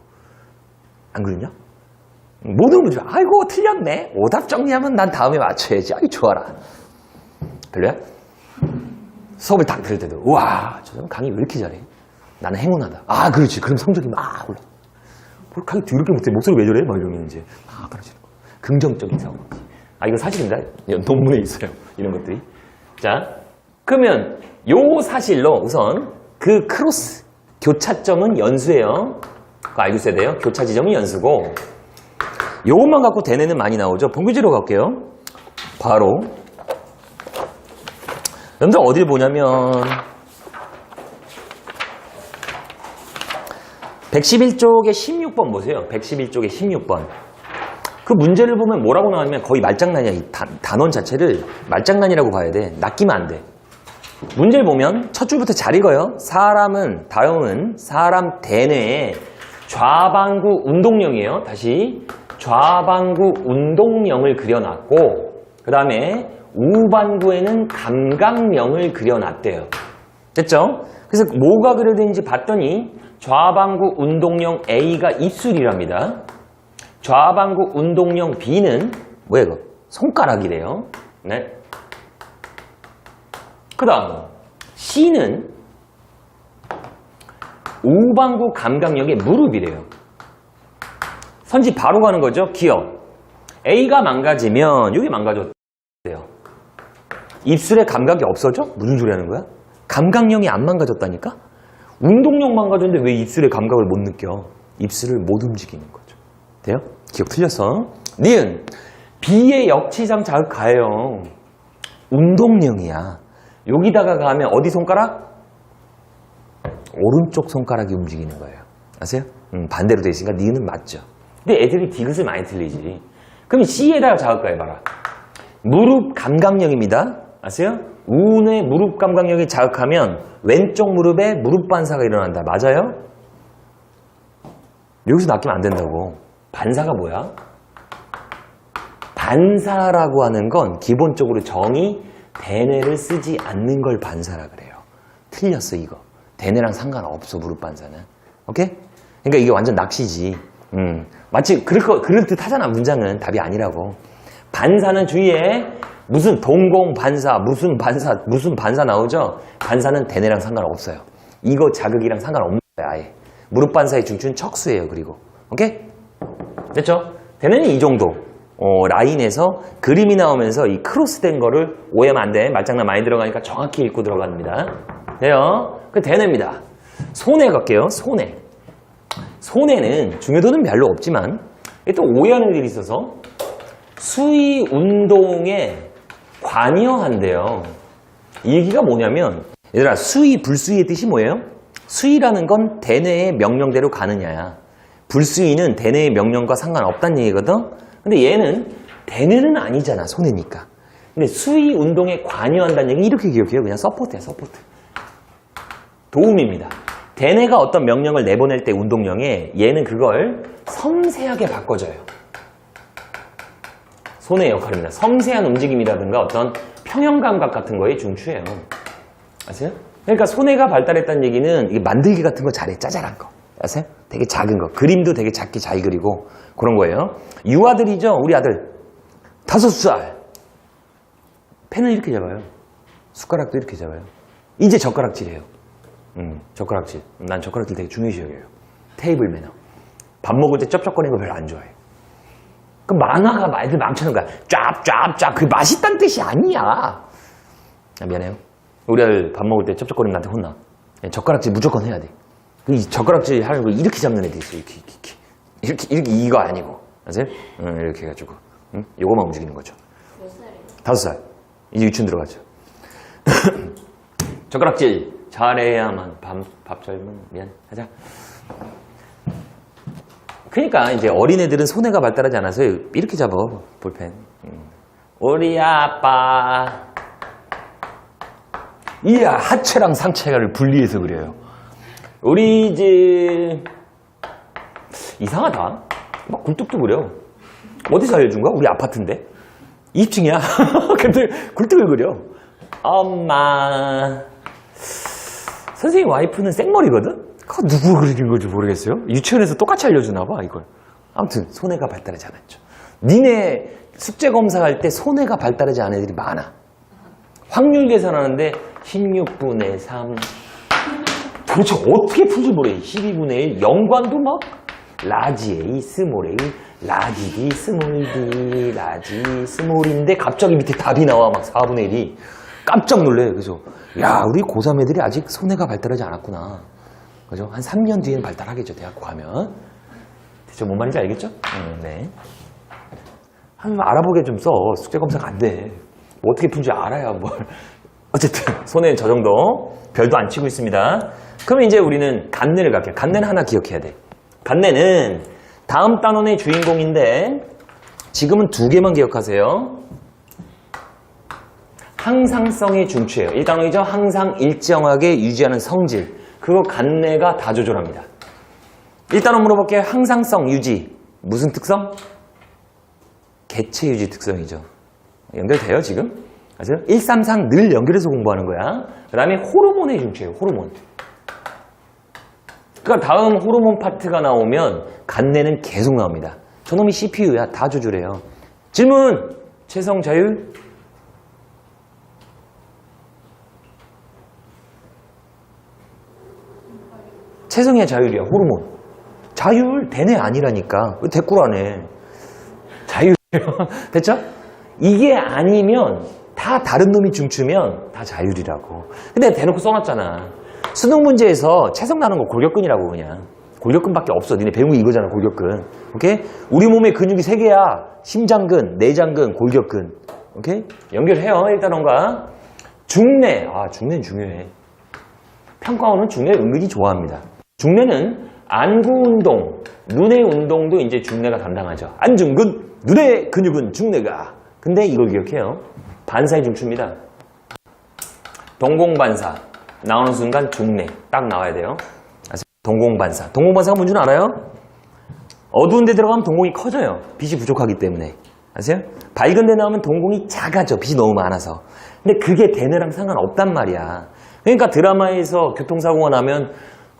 [SPEAKER 1] 안 그러냐? 모든 문제, 아이고, 틀렸네. 오답 정리하면 난 다음에 맞춰야지. 아이, 좋아라. 별로야? 수업을 딱 들을 때도, 우와, 저 사람 강의 왜 이렇게 잘해? 나는 행운하다. 아, 그렇지. 그럼 성적이 막 올라. 뭘 강의 더럽게 못해? 목소리 왜 저래? 막 이러면 이제 막 떨어지는 거. 긍정적인 사고방식. 아, 이거 사실입니다. 논문에 있어요. 이런 것들이. 자, 그러면 요 사실로 우선 그 크로스, 교차점은 연수예요. 그거 알고 있어야 돼요. 교차 지점이 연수고. 요것만 갖고 대뇌는 많이 나오죠. 본교재로 갈게요. 바로. 여러분들 어딜 보냐면 111쪽에 16번 보세요. 111쪽에 16번. 그 문제를 보면 뭐라고 나오냐면 거의 말장난이야. 이 단원 자체를 말장난이라고 봐야 돼. 낚이면 안 돼. 문제를 보면 첫 줄부터 잘 읽어요. 다음은 사람 대뇌에 좌반구 운동령이에요. 다시 좌반구 운동령을 그려놨고 그 다음에 우반구에는 감각령을 그려놨대요. 됐죠? 그래서 뭐가 그려진지 봤더니 좌반구 운동형 A가 입술이랍니다. 좌반구 운동형 B는 뭐야 이거? 손가락이래요. 네. 그 다음 C는 우반구 감각력의 무릎이래요. 선지 바로 가는 거죠. 기억. A가 망가지면 여기 망가졌대요. 입술에 감각이 없어져? 무슨 소리 하는 거야? 감각력이 안 망가졌다니까? 운동력 망가졌는데 왜 입술에 감각을 못 느껴? 입술을 못 움직이는 거죠. 돼요? 기억 틀렸어. 니은 B의 역치장 자극 가해요. 운동령이야. 여기다가 가면 어디 손가락? 오른쪽 손가락이 움직이는 거예요. 아세요? 반대로 돼 있으니까 니은은 맞죠. 근데 애들이 디귿을 많이 틀리지. 그럼 C에다가 자극 가해봐라. 무릎 감각력입니다. 아세요? 우운의 무릎 감각력이 자극하면 왼쪽 무릎에 무릎 반사가 일어난다. 맞아요? 여기서 낚이면 안 된다고. 반사가 뭐야? 반사라고 하는 건 기본적으로 정의 대뇌를 쓰지 않는 걸 반사라 그래요. 틀렸어 이거. 대뇌랑 상관없어 무릎 반사는. 오케이? 그러니까 이게 완전 낚시지. 마치 그럴 듯 하잖아. 문장은 답이 아니라고. 반사는 주의해. 무슨 동공 반사, 무슨 반사 나오죠? 반사는 대뇌랑 상관없어요. 이거 자극이랑 상관없는 거야, 아예. 무릎 반사의 중추는 척수예요, 그리고. 오케이? 됐죠? 대뇌는 이 정도. 라인에서 그림이 나오면서 이 크로스된 거를 오해하면 안 돼. 말장난 많이 들어가니까 정확히 읽고 들어갑니다. 돼요? 그 대뇌입니다. 손해 갈게요, 손해. 손해는 중요도는 별로 없지만, 또 오해하는 일이 있어서 수위 운동에 관여한대요. 이 얘기가 뭐냐면 얘들아 수위, 불수위의 뜻이 뭐예요? 수위라는 건 대뇌의 명령대로 가느냐야. 불수위는 대뇌의 명령과 상관없다는 얘기거든. 근데 얘는 대뇌는 아니잖아. 손해니까. 근데 수위 운동에 관여한다는 얘기 이렇게 기억해요. 그냥 서포트야. 서포트. 도움입니다. 대뇌가 어떤 명령을 내보낼 때 운동령에 얘는 그걸 섬세하게 바꿔줘요. 손의 역할입니다. 섬세한 움직임이라든가 어떤 평형감각 같은 거에 중추예요. 아세요? 그러니까 손해가 발달했다는 얘기는 이게 만들기 같은 거 잘해. 짜잘한 거. 아세요? 되게 작은 거. 그림도 되게 작게 잘 그리고 그런 거예요. 유아들이죠. 우리 아들. 5살. 펜을 이렇게 잡아요. 숟가락도 이렇게 잡아요. 이제 젓가락질이에요. 젓가락질. 난 젓가락질 되게 중요시 여겨요. 테이블 매너. 밥 먹을 때 쩝쩝거리는 거 별로 안 좋아해. 그 만화가 말들 망치는 거야. 쫙쫙쫙. 그게 맛있다는 뜻이 아니야. 미안해요. 우리 아들 밥 먹을 때 쩝쩝거리면 나한테 혼나. 젓가락질 무조건 해야 돼. 이 젓가락질 하는 거 이렇게 잡는 애들 있어. 이렇게 이거 아니고. 아세요? 이렇게 해가지고. 요거만 움직이는 거죠.
[SPEAKER 2] 몇 살이에요?
[SPEAKER 1] 5살. 이제 유치원 들어가죠. 젓가락질 잘해야만 밥 젊은 미안. 하자. 그러니까 이제 어린애들은 손해가 발달하지 않아서 이렇게 잡아 볼펜. 우리 아빠. 이야 하체랑 상체를 분리해서 그려요. 우리 집 이상하다. 막 굴뚝도 그려. 어디서 알려준 거야? 우리 아파트인데 2층이야. 근데 굴뚝을 그려. 엄마. 선생님 와이프는 생머리거든? 그거 누구 그리는 건지 모르겠어요. 유치원에서 똑같이 알려주나 봐 이걸. 아무튼 손해가 발달하지 않았죠. 니네 숙제 검사할 때 손해가 발달하지 않은 애들이 많아. 확률 계산하는데 16분의 3 도대체 어떻게 풀지 모르겠어. 12분의 1 연관도 막 라지 A 스몰 A 라지 D 스몰 D 라지 스몰인데 갑자기 밑에 답이 나와. 막 4분의 1이 깜짝 놀래. 그래서 야 우리 고3 애들이 아직 손해가 발달하지 않았구나. 그죠? 한 3년 뒤에는 발달하겠죠. 대학교 가면. 대체 뭔 말인지 알겠죠? 네. 한번 알아보게 좀 써. 숙제 검사가 안 돼. 뭐 어떻게 푼지 알아야 뭘. 어쨌든 손해는 저 정도. 별도 안 치고 있습니다. 그러면 이제 우리는 간내를 갈게요. 간내는 하나 기억해야 돼. 간내는 다음 단원의 주인공인데 지금은 2개만 기억하세요. 항상성의 중추예요. 1단원이죠. 항상 일정하게 유지하는 성질. 그거 간내가 다 조절합니다. 1단원 물어볼게요. 항상성 유지. 무슨 특성? 개체 유지 특성이죠. 연결돼요 지금? 아세요? 133 늘 연결해서 공부하는 거야. 그 다음에 호르몬의 중추예요. 호르몬. 그러니까 다음 호르몬 파트가 나오면 간내는 계속 나옵니다. 저놈이 CPU야. 다 조절해요. 질문! 체성 자율? 체성의 자율이야. 호르몬. 자율 대뇌 아니라니까. 왜 대꾸를 안 해? 자율이에요. 됐죠? 이게 아니면 다 다른 놈이 춤추면 다 자율이라고. 근데 대놓고 써놨잖아. 수능 문제에서 체성 나는 거 골격근이라고 그냥. 골격근밖에 없어. 니네 배운 게 이거잖아. 골격근. 오케이? 우리 몸에 근육이 3개야. 심장근, 내장근, 골격근. 오케이? 연결해요. 일단은가. 중뇌. 아, 중뇌는 중요해. 평가원은 중뇌 은근히 좋아합니다. 중뇌는 안구 운동, 눈의 운동도 이제 중뇌가 담당하죠. 안중근, 눈의 근육은 중뇌가. 근데 이걸 기억해요. 반사의 중추입니다. 동공반사. 나오는 순간 중뇌. 딱 나와야 돼요. 동공반사. 동공반사가 뭔 줄 알아요? 어두운 데 들어가면 동공이 커져요. 빛이 부족하기 때문에. 아세요? 밝은 데 나오면 동공이 작아져. 빛이 너무 많아서. 근데 그게 대뇌랑 상관없단 말이야. 그러니까 드라마에서 교통사고가 나면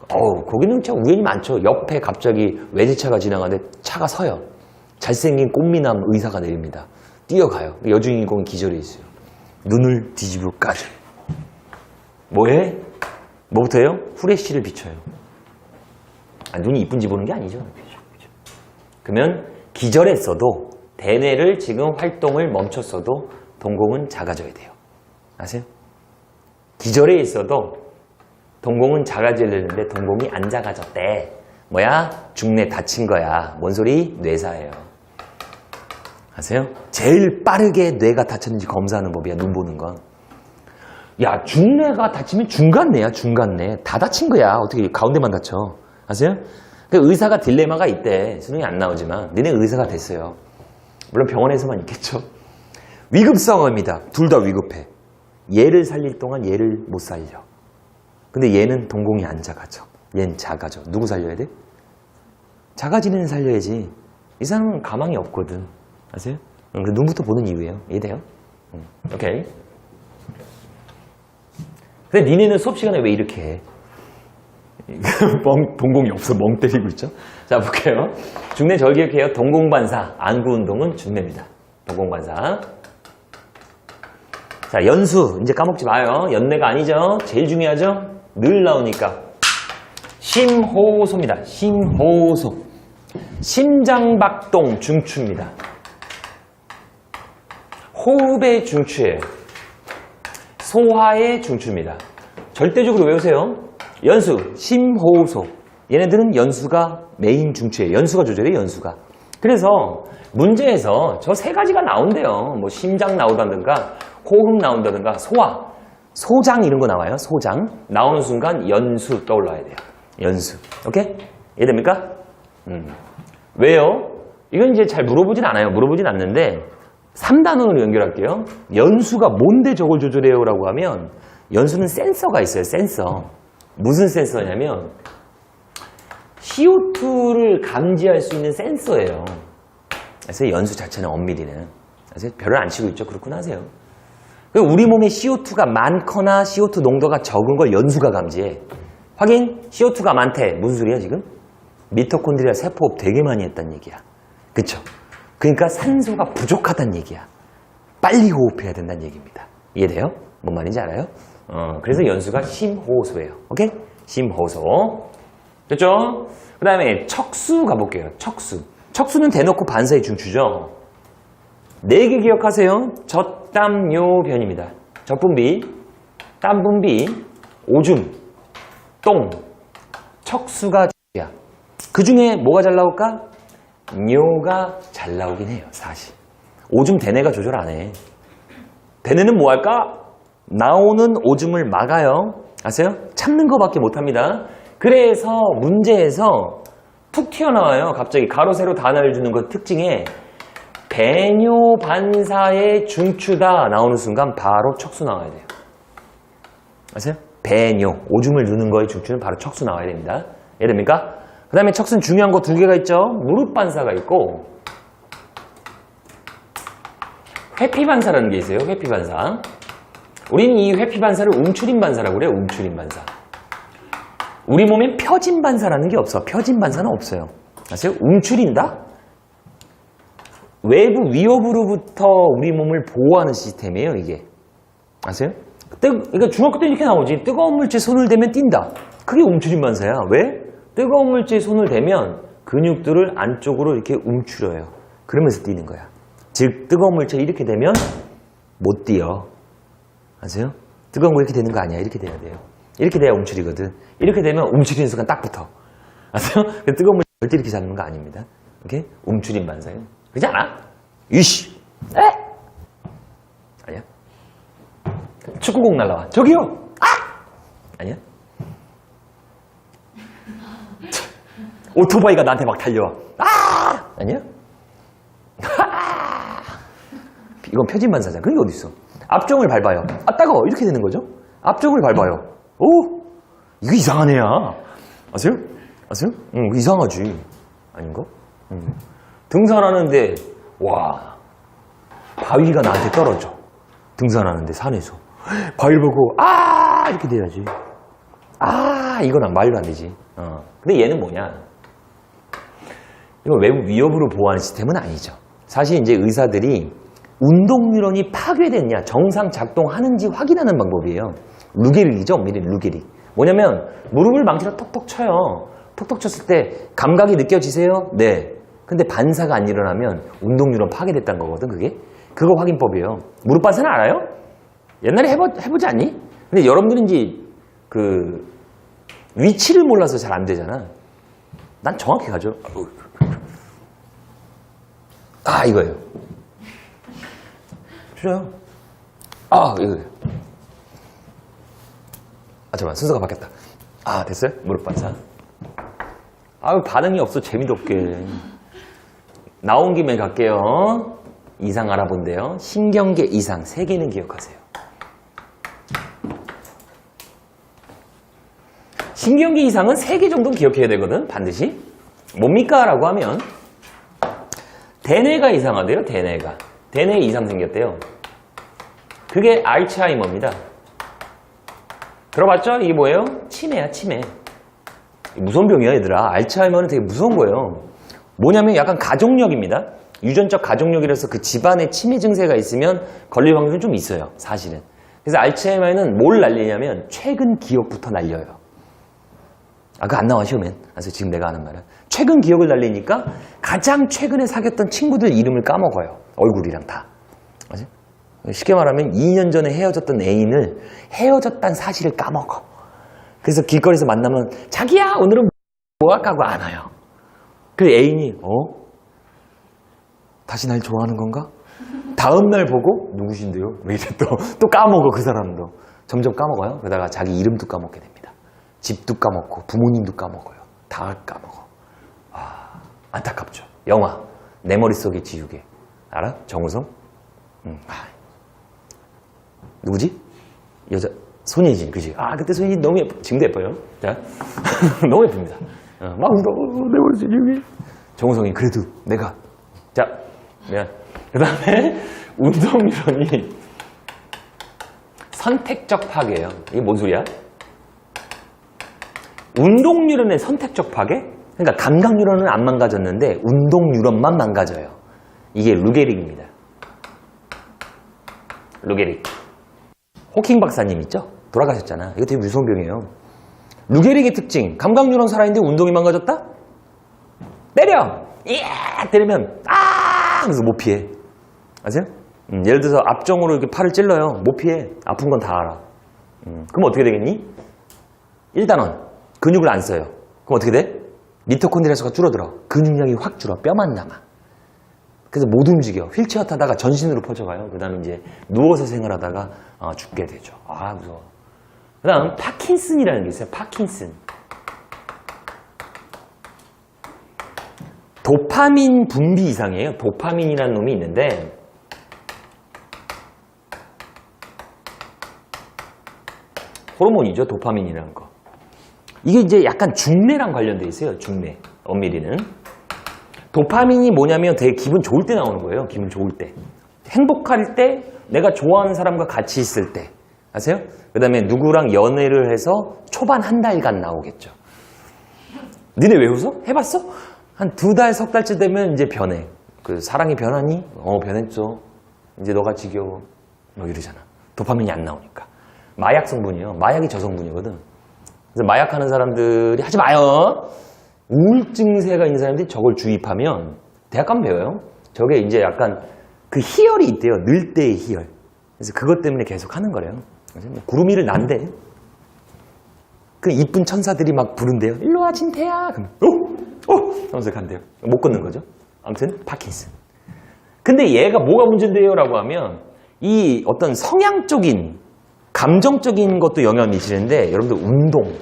[SPEAKER 1] 거기는 진짜 우연히 많죠. 옆에 갑자기 외제차가 지나가는데 차가 서요. 잘생긴 꽃미남 의사가 내립니다. 뛰어가요. 여주인공이 기절해 있어요. 눈을 뒤집어 까죠. 뭐해? 뭐부터 해요? 후레쉬를 비춰요. 눈이 이쁜지 보는 게 아니죠. 그러면 기절했어도 대뇌를 지금 활동을 멈췄어도 동공은 작아져야 돼요. 아세요? 기절해 있어도 동공은 작아지려는데 동공이 안 작아졌대. 뭐야? 중뇌 다친 거야. 뭔 소리? 뇌사예요. 아세요? 제일 빠르게 뇌가 다쳤는지 검사하는 법이야. 눈 보는 건. 야, 중뇌가 다치면 중간뇌야. 중간뇌. 다 다친 거야. 어떻게 가운데만 다쳐. 아세요? 그 의사가 딜레마가 있대. 수능이 안 나오지만 니네 의사가 됐어요. 물론 병원에서만 있겠죠. 위급상황입니다. 둘 다 위급해. 얘를 살릴 동안 얘를 못 살려. 근데 얘는 동공이 안 작아져. 얘는 작아져. 누구 살려야 돼? 작아지는 애는 살려야지. 이 사람은 가망이 없거든. 아세요? 그 눈부터 보는 이유예요. 이해돼요? 오케이. 근데 니네는 수업 시간에 왜 이렇게 해? 동공이 없어. 멍 때리고 있죠? 자, 볼게요. 중뇌 절 기억해요. 동공반사. 안구 운동은 중뇌입니다. 동공반사. 자, 연수. 이제 까먹지 마요. 연뇌가 아니죠. 제일 중요하죠. 늘 나오니까. 심호소입니다. 심호소. 심장박동 중추입니다. 호흡의 중추예요. 소화의 중추입니다. 절대적으로 외우세요. 연수, 심호소. 얘네들은 연수가 메인 중추예요. 연수가 조절해요. 연수가. 그래서 문제에서 저 3가지가 나온대요. 뭐 심장 나오다든가 호흡 나온다든가 소화, 소장 이런 거 나와요. 소장. 나오는 순간 연수 떠올라야 돼요. 연수. 오케이? 이해됩니까? 왜요? 이건 이제 잘 물어보진 않아요. 물어보진 않는데 3단원으로 연결할게요. 연수가 뭔데 저걸 조절해요? 라고 하면 연수는 센서가 있어요. 센서. 무슨 센서냐면 CO2를 감지할 수 있는 센서예요. 그래서 연수 자체는 엄밀히는. 그래서 별을 안 치고 있죠. 그렇구나 하세요. 우리 몸에 CO2가 많거나 CO2 농도가 적은 걸 연수가 감지해. 확인? CO2가 많대. 무슨 소리야 지금? 미토콘드리아 세포호흡 되게 많이 했다는 얘기야. 그쵸? 그러니까 산소가 부족하다는 얘기야. 빨리 호흡해야 된다는 얘기입니다. 이해돼요? 뭔 말인지 알아요? 그래서 연수가 심호소예요. 오케이? 심호소. 됐죠? 그 다음에 척수 가볼게요. 척수. 척수는 대놓고 반사의 중추죠. 4개 기억하세요. 젖땀요변입니다. 젖분비, 땀분비, 오줌, 똥, 척수가 중요야. 그 중에 뭐가 잘 나올까? 뇨가 잘 나오긴 해요. 사실. 오줌 대뇌가 조절 안 해. 대뇌는 뭐 할까? 나오는 오줌을 막아요. 아세요? 참는 거밖에 못합니다. 그래서 문제에서 툭 튀어나와요. 갑자기 가로 세로 단어를 주는 것 특징에 배뇨 반사의 중추다 나오는 순간 바로 척수 나와야 돼요. 아세요? 배뇨, 오줌을 누는 거의 중추는 바로 척수 나와야 됩니다. 이해됩니까? 그 다음에 척수는 중요한 거 2개가 있죠. 무릎 반사가 있고 회피 반사라는 게 있어요. 회피 반사. 우리는 이 회피 반사를 움츠림 반사라고 그래요. 움츠림 반사. 우리 몸엔 표진 반사라는 게 없어. 표진 반사는 없어요. 아세요? 움츠린다? 외부 위협으로부터 우리 몸을 보호하는 시스템이에요, 이게. 아세요? 그러니까 중학교 때 이렇게 나오지. 뜨거운 물체에 손을 대면 뛴다. 그게 움츠림 반사야. 왜? 뜨거운 물체에 손을 대면 근육들을 안쪽으로 이렇게 움츠려요. 그러면서 뛰는 거야. 즉, 뜨거운 물체에 이렇게 되면 못 뛰어. 아세요? 뜨거운 거 이렇게 되는 거 아니야. 이렇게 돼야 돼요. 이렇게 돼야 움츠리거든. 이렇게 되면 움츠리는 순간 딱 붙어. 아세요? 뜨거운 물체 절대 이렇게 잡는 거 아닙니다. 이렇게 움츠림 반사예요. 그렇지 않아? 이씨! 에? 아니야? 축구공 날라와. 저기요! 아! 아니야? 오토바이가 나한테 막 달려와. 아! 아니야? 이건 표진반사잖아. 그런 게 어딨어? 앞쪽을 밟아요. 아, 따가워. 이렇게 되는 거죠? 앞쪽을 밟아요. 오! 이거 이상한 애야. 아세요? 아세요? 응, 이상하지. 아닌가? 등산하는데, 와, 바위가 나한테 떨어져. 등산하는데, 산에서. 바위를 보고, 아! 이렇게 돼야지. 아! 이거랑 말도 안 되지. 근데 얘는 뭐냐? 이건 외부 위협으로 보호하는 시스템은 아니죠. 사실 이제 의사들이 운동 뉴런이 파괴됐냐, 정상 작동하는지 확인하는 방법이에요. 루게릭이죠, 엄밀히 루게릭. 뭐냐면, 무릎을 망치로 톡톡 쳐요. 톡톡 쳤을 때 감각이 느껴지세요? 네. 근데 반사가 안 일어나면 운동 뉴런 파괴됐다는 거거든, 그게. 그거 확인법이에요. 무릎 반사는 알아요? 옛날에 해보지 않니? 근데 여러분들은 이제 그 위치를 몰라서 잘 안 되잖아. 난 정확히 가죠. 아, 이거예요. 싫어요. 아, 이거예요. 아, 잠깐만. 순서가 바뀌었다. 아, 됐어요? 무릎 반사. 아유, 반응이 없어. 재미도 없게. 나온 김에 갈게요. 이상 알아본대요. 신경계 이상 3개는 기억하세요. 신경계 이상은 3개 정도는 기억해야 되거든. 반드시. 뭡니까? 라고 하면 대뇌가 이상하대요. 대뇌가. 대뇌에 이상 생겼대요. 그게 알츠하이머입니다. 들어봤죠? 이게 뭐예요? 치매야, 치매. 무서운 병이야, 얘들아. 알츠하이머는 되게 무서운 거예요. 뭐냐면 약간 가족력입니다. 유전적 가족력이라서 그 집안에 치매 증세가 있으면 걸릴 확률이 좀 있어요, 사실은. 그래서 알츠하이머는 뭘 날리냐면 최근 기억부터 날려요. 아, 그거 안 나와, 시험엔. 그래서 지금 내가 하는 말은. 최근 기억을 날리니까 가장 최근에 사귀었던 친구들 이름을 까먹어요. 얼굴이랑 다. 맞아? 쉽게 말하면 2년 전에 헤어졌던 애인을 헤어졌다는 사실을 까먹어. 그래서 길거리에서 만나면 자기야, 오늘은 뭐 할까 하고 안 와요. 그래서 애인이 다시 날 좋아하는 건가? 다음날 보고 누구신데요? 왜 이래 또 까먹어, 그 사람도. 점점 까먹어요. 그러다가 자기 이름도 까먹게 됩니다. 집도 까먹고 부모님도 까먹어요. 다 까먹어. 와, 안타깝죠. 영화 내 머릿속에 지우개 알아? 정우성? 누구지? 여자 손예진, 그지? 아, 그때 손예진 너무 예뻐. 지금도 예뻐요. 자, 너무 예쁩니다. 막 내 머릿속에 지우개. 정우성이 그래도 내가 자, 그 다음에 운동 유런이 선택적 파괴예요. 이게 뭔 소리야? 운동 뉴런의 선택적 파괴? 그러니까 감각 뉴런은 안 망가졌는데 운동 뉴런만 망가져요. 이게 루게릭입니다. 루게릭. 호킹 박사님 있죠? 돌아가셨잖아. 이거 되게 무서운 병이에요. 루게릭의 특징. 감각 뉴런 살아있는데 운동이 망가졌다? 때려! 때리면 하면서 못 피해. 아세요? 예를 들어서 앞정으로 이렇게 팔을 찔러요. 못 피해. 아픈 건 다 알아. 그럼 어떻게 되겠니? 1단원. 근육을 안 써요. 그럼 어떻게 돼? 미토콘드리아 수가 줄어들어. 근육량이 확 줄어. 뼈만 남아. 그래서 못 움직여. 휠체어 타다가 전신으로 퍼져가요. 그 다음에 이제 누워서 생활하다가 죽게 되죠. 아, 무서워. 그 다음 파킨슨이라는 게 있어요. 파킨슨. 도파민 분비 이상이에요. 도파민이라는 놈이 있는데 호르몬이죠. 도파민이라는 거. 이게 이제 약간 중뇌랑 관련돼 있어요. 중뇌. 엄밀히는. 도파민이 뭐냐면 되게 기분 좋을 때 나오는 거예요. 기분 좋을 때. 행복할 때, 내가 좋아하는 사람과 같이 있을 때. 아세요? 그 다음에 누구랑 연애를 해서 초반 한 달간 나오겠죠. 니네 왜 웃어? 해봤어? 한 2달, 석 달쯤 되면 이제 변해. 그 사랑이 변하니? 변했죠. 이제 너가 지겨워. 뭐 이러잖아. 도파민이 안 나오니까. 마약 성분이에요. 마약이 저 성분이거든. 그래서 마약하는 사람들이 하지 마요. 우울증세가 있는 사람들이 저걸 주입하면 대학 가면 배워요. 저게 이제 약간 그 희열이 있대요. 늘 때의 희열. 그래서 그것 때문에 계속 하는 거래요. 구름 위를 난대. 그 이쁜 천사들이 막 부른대요. 일로 와 진태야. 그러면 하면서 간대요. 못 걷는 거죠. 아무튼 파킨슨. 근데 얘가 뭐가 문제인데요? 라고 하면 이 어떤 성향적인 감정적인 것도 영향을 미치는데 여러분들 운동,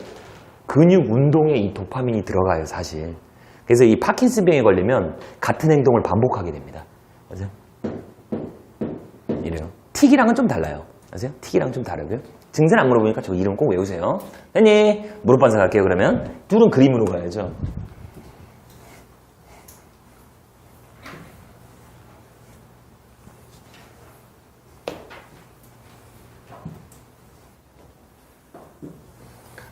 [SPEAKER 1] 근육 운동에 이 도파민이 들어가요 사실. 그래서 이 파킨슨병에 걸리면 같은 행동을 반복하게 됩니다. 맞아요? 이래요. 틱이랑은 좀 달라요. 아세요? 틱이랑 좀 다르고요. 증세는 안 물어보니까 저 이름 꼭 외우세요. 네, 무릎 반사 갈게요. 그러면 둘은 그림으로 가야죠.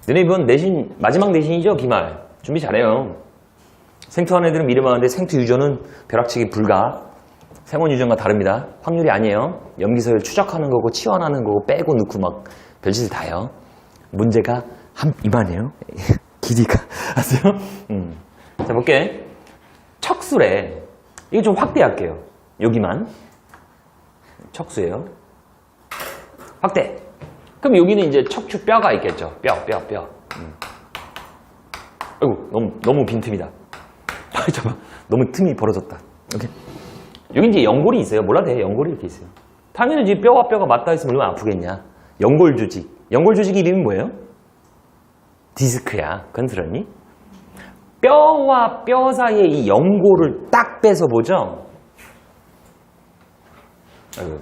[SPEAKER 1] 너네 이번 내신 마지막 내신이죠? 기말. 준비 잘해요. 생투하는 애들은 미래만한데 생투 유전은 벼락치기 불가. 생원 유전과 다릅니다. 확률이 아니에요. 염기서열 추적하는 거고 치환하는 거고 빼고 넣고 막 별짓을 다 해요. 문제가 이만해요. 길이가. 아세요? 자 볼게. 척수래. 이거 좀 확대할게요. 여기만. 척수예요. 확대. 그럼 여기는 이제 척추 뼈가 있겠죠. 뼈. 아이고, 너무 빈틈이다. 잠깐만. 너무 틈이 벌어졌다. 오케이. 여기 이제 연골이 있어요. 몰라도 돼. 연골이 이렇게 있어요. 당연히 이제 뼈와 뼈가 맞닿아 있으면 얼마나 아프겠냐. 연골 조직. 연골 조직 이름이 뭐예요? 디스크야. 그건 들었니? 뼈와 뼈 사이에 이 연골을 딱 빼서 보죠. 아이고.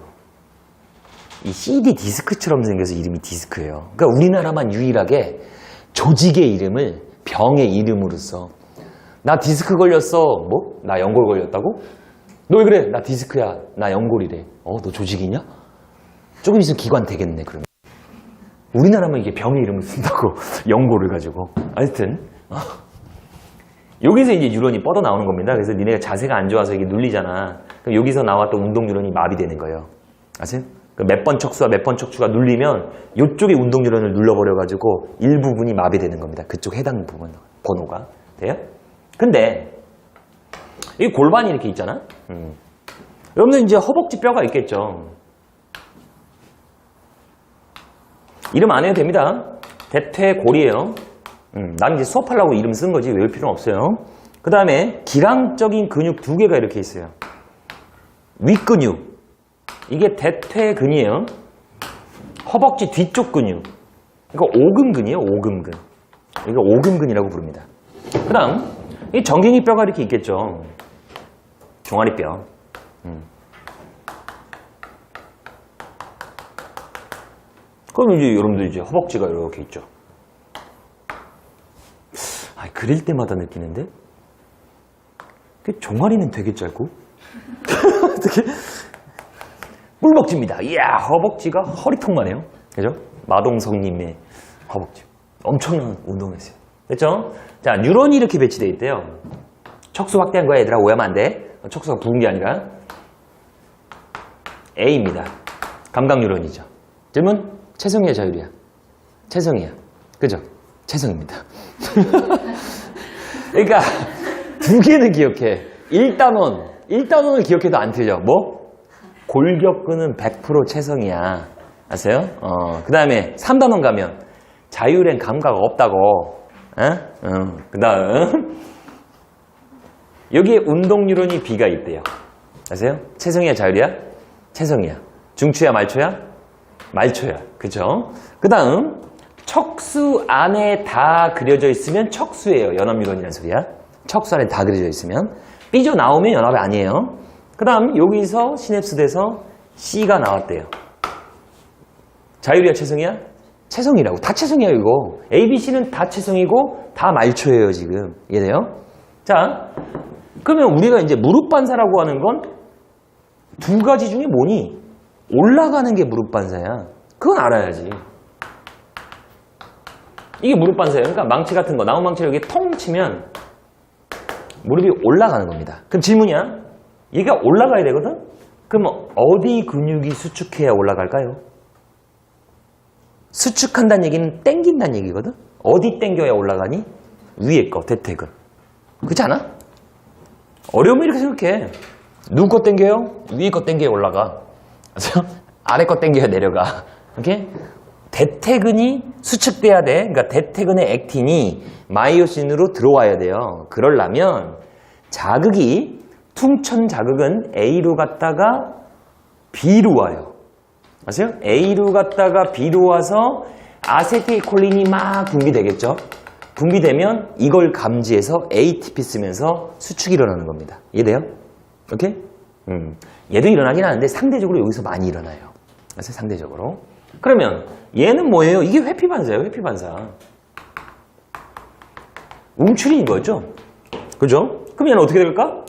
[SPEAKER 1] 이 CD 디스크처럼 생겨서 이름이 디스크예요. 그러니까 우리나라만 유일하게 조직의 이름을 병의 이름으로 써. 나 디스크 걸렸어. 뭐? 나 연골 걸렸다고? 너 왜 그래? 나 디스크야. 나 연골이래. 너 조직이냐? 조금 있으면 기관 되겠네, 그러면. 우리나라만 이게 병의 이름을 쓴다고. 연골을 가지고. 하여튼. 여기서 이제 뉴런이 뻗어 나오는 겁니다. 그래서 니네가 자세가 안 좋아서 이게 눌리잖아. 그럼 여기서 나왔던 운동 뉴런이 마비되는 거예요. 아세요? 몇 번 척수와 몇 번 척추가 눌리면 이쪽에 운동 뉴런을 눌러버려가지고 일부분이 마비되는 겁니다. 그쪽 해당 부분 번호가 돼요? 근데 이 골반이 이렇게 있잖아. 여러분들 이제 허벅지 뼈가 있겠죠. 이름 안 해도 됩니다. 대퇴골이에요. 난 이제 수업하려고 이름 쓴 거지 외울 필요는 없어요. 그 다음에 기랑적인 근육 2개가 이렇게 있어요. 윗근육. 이게 대퇴근이에요. 허벅지 뒤쪽 근육. 이거 오금근이에요. 오금근. 이거 오금근이라고 부릅니다. 그 다음 이 정갱이 뼈가 이렇게 있겠죠. 종아리뼈. 그럼 이제 여러분들 이제 허벅지가 이렇게 있죠. 그릴 때마다 느끼는데 종아리는 되게 짧고 되게 꿀벅지입니다. 이야, 허벅지가 허리통만해요. 그죠? 마동석님의 허벅지. 엄청난 운동을 했어요. 됐죠? 자, 뉴런이 이렇게 배치되어 있대요. 척수 확대한 거야, 얘들아. 오해하면 안 돼. 척수가 부은 게 아니라. A입니다. 감각 뉴런이죠. 질문? 채성이야, 자율이야? 채성이야. 그죠? 채성입니다. 그러니까, 2개는 기억해. 1단원을 기억해도 안 틀려. 뭐? 골격근은 100% 채성이야. 아세요? 그 다음에 3단원 가면 자율엔 감각 없다고. 그 다음 여기에 운동 뉴런이 B가 있대요. 아세요? 채성이야, 자율이야? 채성이야. 중추야, 말초야? 말초야. 그죠? 그 다음 척수 안에 다 그려져 있으면 척수예요. 연합 뉴런이라는 소리야. 척수 안에 다 그려져 있으면. 삐져나오면 연합이 아니에요. 그 다음 여기서 시냅스 돼서 C가 나왔대요. 자율이야, 채성이야? 채성이라고. 다 채성이야, 이거. A, B, C는 다 채성이고 다 말초예요, 지금. 이해돼요? 자, 그러면 우리가 이제 무릎 반사라고 하는 건 2가지 중에 뭐니? 올라가는 게 무릎 반사야. 그건 알아야지. 이게 무릎 반사예요. 그러니까 망치 같은 거, 나무 망치를 여기 통 치면 무릎이 올라가는 겁니다. 그럼 질문이야. 얘가 올라가야 되거든? 그럼 어디 근육이 수축해야 올라갈까요? 수축한다는 얘기는 땡긴다는 얘기거든? 어디 땡겨야 올라가니? 위에 거, 대퇴근. 그렇지 않아? 어려우면 이렇게 생각해. 누구 거 땡겨요? 위에 거 땡겨야 올라가. 아래 거 땡겨야 내려가. 오케이? 대퇴근이 수축돼야 돼. 그러니까 대퇴근의 액틴이 마이오신으로 들어와야 돼요. 그러려면 자극이 퉁천 자극은 A로 갔다가 B로 와요. 아세요? A로 갔다가 B로 와서 아세틸콜린이 막 분비되겠죠? 분비되면 이걸 감지해서 ATP 쓰면서 수축이 일어나는 겁니다. 이해돼요? 오케이? 얘도 일어나긴 하는데 상대적으로 여기서 많이 일어나요. 아세요? 상대적으로. 그러면 얘는 뭐예요? 이게 회피반사예요. 회피반사. 움츠린 거죠? 그죠? 그럼 얘는 어떻게 될까?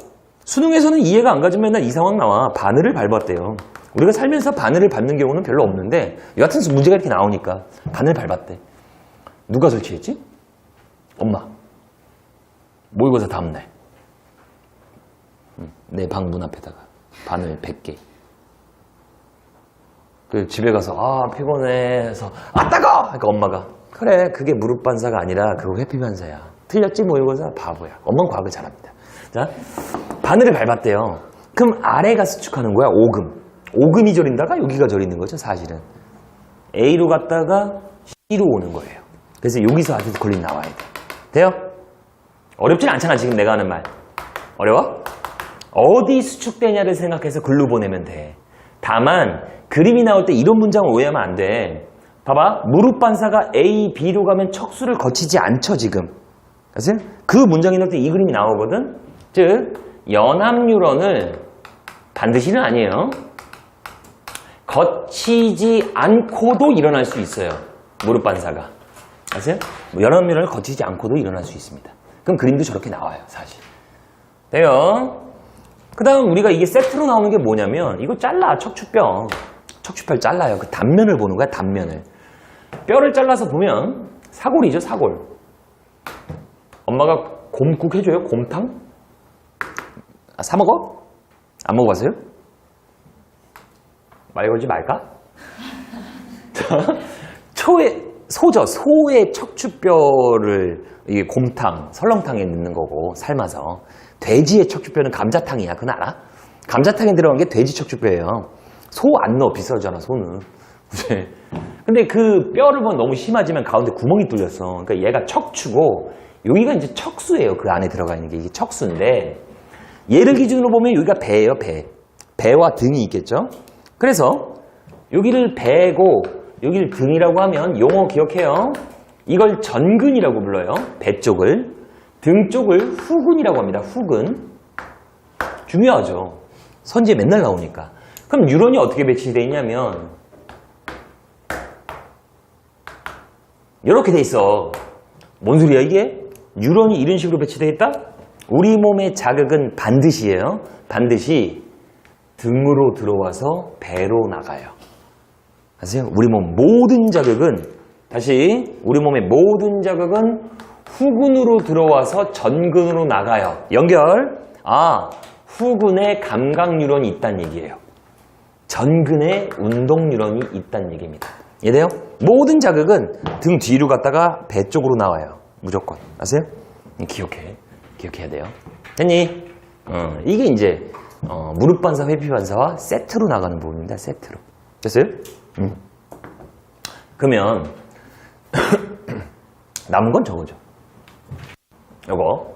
[SPEAKER 1] 수능에서는 이해가 안 가지면 맨날 이 상황 나와. 바늘을 밟았대요. 우리가 살면서 바늘을 밟는 경우는 별로 없는데 여하튼 문제가 이렇게 나오니까 바늘 밟았대. 누가 설치했지? 엄마. 모의고사 다음날 내 방 문 앞에다가 바늘 100개. 그 집에 가서 아 피곤해 해서 아 따가워! 그러니까 엄마가 그래 그게 무릎 반사가 아니라 그거 회피 반사야. 틀렸지 모의고사 바보야. 엄마는 과학을 잘합니다. 자, 바늘을 밟았대요. 그럼 아래가 수축하는 거야. 오금. 오금이 저린다가 여기가 저리는 거죠. 사실은 A로 갔다가 C로 오는 거예요. 그래서 여기서 아세틸콜린 나와야 돼. 돼요? 어렵진 않잖아. 지금 내가 하는 말 어려워? 어디 수축되냐를 생각해서 글로 보내면 돼. 다만 그림이 나올 때 이런 문장을 오해하면 안 돼. 봐봐. 무릎 반사가 A, B로 가면 척수를 거치지 않죠. 지금 아세요? 그 문장이 나올 때 이 그림이 나오거든. 즉 연합뉴런을 반드시는 아니에요. 거치지 않고도 일어날 수 있어요. 무릎 반사가. 아세요? 연합뉴런을 거치지 않고도 일어날 수 있습니다. 그럼 그림도 저렇게 나와요. 사실. 돼요? 그 다음 우리가 이게 세트로 나오는 게 뭐냐면 이거 잘라. 척추뼈. 척추뼈를 잘라요. 그 단면을 보는 거야. 단면을. 뼈를 잘라서 보면 사골이죠. 사골. 엄마가 곰국 해줘요. 곰탕? 아, 사 먹어? 안 먹어봤어요? 말 걸지 말까? 소의 척추뼈를 이게 곰탕, 설렁탕에 넣는 거고 삶아서. 돼지의 척추뼈는 감자탕이야. 그건 알아? 감자탕에 들어간 게 돼지 척추뼈예요. 소 안 넣어. 비싸잖아 소는. 근데 그 뼈를 보면 너무 심하지만 가운데 구멍이 뚫렸어. 그러니까 얘가 척추고 여기가 이제 척수예요. 그 안에 들어가 있는 게 이게 척수인데 얘를 기준으로 보면 여기가 배예요. 배. 배와 등이 있겠죠. 그래서 여기를 배고 여기를 등이라고 하면 용어 기억해요. 이걸 전근이라고 불러요. 배 쪽을. 등 쪽을 후근이라고 합니다. 후근. 중요하죠. 선지에 맨날 나오니까. 그럼 뉴런이 어떻게 배치되어 있냐면 이렇게 돼 있어. 뭔 소리야 이게? 뉴런이 이런 식으로 배치되어 있다? 우리 몸의 자극은 반드시예요. 반드시 등으로 들어와서 배로 나가요. 아세요? 우리 몸 모든 자극은 다시 우리 몸의 모든 자극은 후근으로 들어와서 전근으로 나가요. 연결. 아, 후근에 감각 뉴런이 있다는 얘기예요. 전근에 운동 뉴런이 있다는 얘기입니다. 이해돼요? 모든 자극은 등 뒤로 갔다가 배 쪽으로 나와요. 무조건. 아세요? 기억해야 돼요. 됐니? 이게 이제 무릎 반사, 회피 반사와 세트로 나가는 부분입니다. 세트로. 됐어요? 그러면 남은 건 저거죠. 요거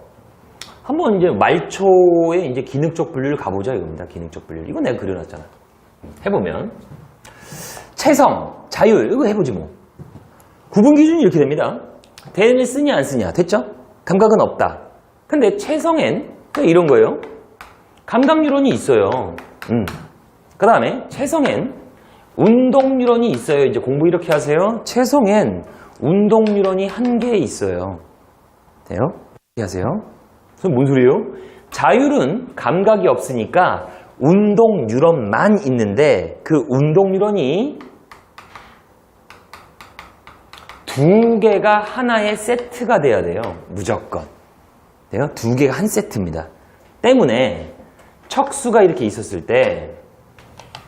[SPEAKER 1] 한번 이제 말초의 이제 기능적 분류를 가보자 이겁니다. 기능적 분류. 이거 내가 그려놨잖아. 해보면 체성, 자율 이거 해보지 뭐. 구분 기준이 이렇게 됩니다. 대를 쓰냐 안 쓰냐 됐죠? 감각은 없다. 근데 체성엔 이런 거예요. 감각 뉴런이 있어요. 그 다음에 체성엔 운동 뉴런이 있어요. 이제 공부 이렇게 하세요. 체성엔 운동 뉴런이 한 개 있어요. 돼요? 이렇게 하세요. 그럼 뭔 소리예요? 자율은 감각이 없으니까 운동 뉴런만 있는데 그 운동 뉴런이 두 개가 하나의 세트가 돼야 돼요. 무조건. 돼요? 두 개가 한 세트입니다. 때문에 척수가 이렇게 있었을 때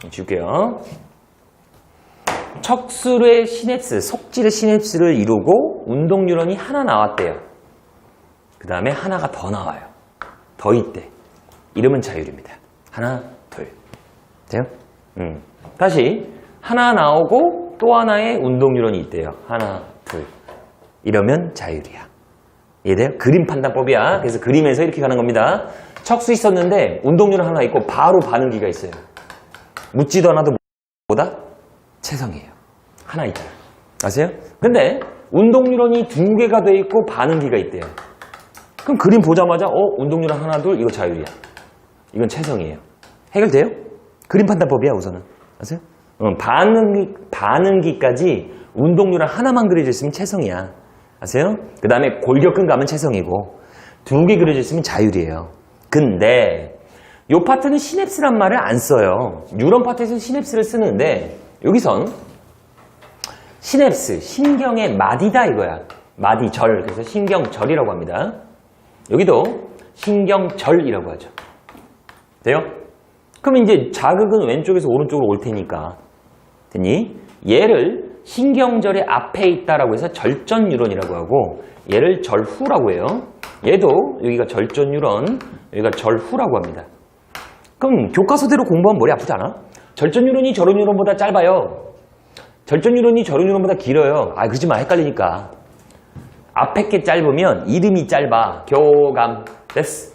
[SPEAKER 1] 줄게요. 척수의 시냅스, 속질의 시냅스를 이루고 운동 뉴런이 하나 나왔대요. 그 다음에 하나가 더 나와요. 더 있대. 이름은 자율입니다. 하나, 둘. 돼요? 다시 하나 나오고 또 하나의 운동 뉴런이 있대요. 하나, 둘. 이러면 자율이야. 이해돼요? 그림 판단법이야. 그래서 그림에서 이렇게 가는 겁니다. 척수 있었는데 운동 뉴런 하나 있고 바로 반응기가 있어요. 묻지도 않아도 뭐다? 체성이에요. 하나 있잖아. 아세요? 근데 운동 뉴런이 두 개가 돼 있고 반응기가 있대요. 그럼 그림 보자마자 운동 뉴런 하나, 둘, 이거 자율이야. 이건 체성이에요. 해결돼요? 그림 판단법이야, 우선은. 아세요? 반응기까지 운동 뉴런 하나만 그려져 있으면 체성이야. 아세요? 그 다음에 골격근 가면 체성이고 두 개 그려져 있으면 자율이에요. 근데 요 파트는 시냅스란 말을 안 써요. 뉴런 파트에서 시냅스를 쓰는데 여기선 시냅스, 신경의 마디다 이거야. 마디절, 그래서 신경절이라고 합니다. 여기도 신경절이라고 하죠. 돼요? 그럼 이제 자극은 왼쪽에서 오른쪽으로 올 테니까 됐니? 얘를 신경절의 앞에 있다라고 해서 절전 뉴런이라고 하고 얘를 절후라고 해요. 얘도 여기가 절전 뉴런, 여기가 절후라고 합니다. 그럼 교과서대로 공부하면 머리 아프지 않아? 절전 뉴런이 절후 뉴런보다 짧아요. 절전 뉴런이 절후 뉴런보다 길어요. 그러지 마. 헷갈리니까. 앞에 게 짧으면 이름이 짧아. 교감. 됐어.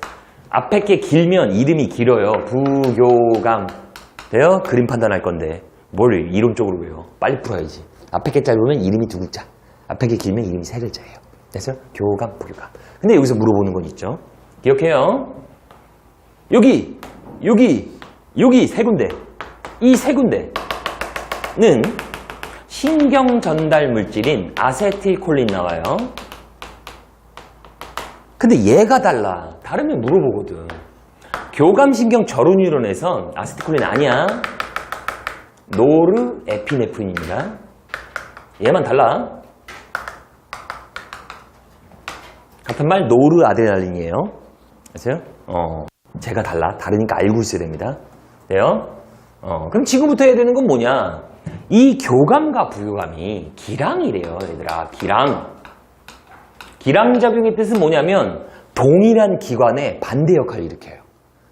[SPEAKER 1] 앞에 게 길면 이름이 길어요. 부교감. 돼요? 그림 판단할 건데. 뭘 이론적으로 외워. 빨리 풀어야지. 앞에 게 짧으면 이름이 두 글자. 앞에 게 길면 이름이 세 글자예요. 됐어? 교감, 부교감. 근데 여기서 물어보는 건 있죠. 기억해요. 여기 세 군데. 이 세 군데는 신경 전달 물질인 아세틸콜린 나와요. 근데 얘가 달라. 다르면 물어보거든. 교감신경 절후 뉴런에선 아세틸콜린 아니야. 노르에피네프린입니다. 얘만 달라. 같은 말 노르아드레날린이에요. 아세요? 제가 달라. 다르니까 알고 있어야 됩니다. 돼요? 그럼 지금부터 해야 되는 건 뭐냐? 이 교감과 부교감이 기랑이래요, 얘들아. 기랑. 기랑작용의 뜻은 뭐냐면 동일한 기관의 반대 역할을 일으켜요.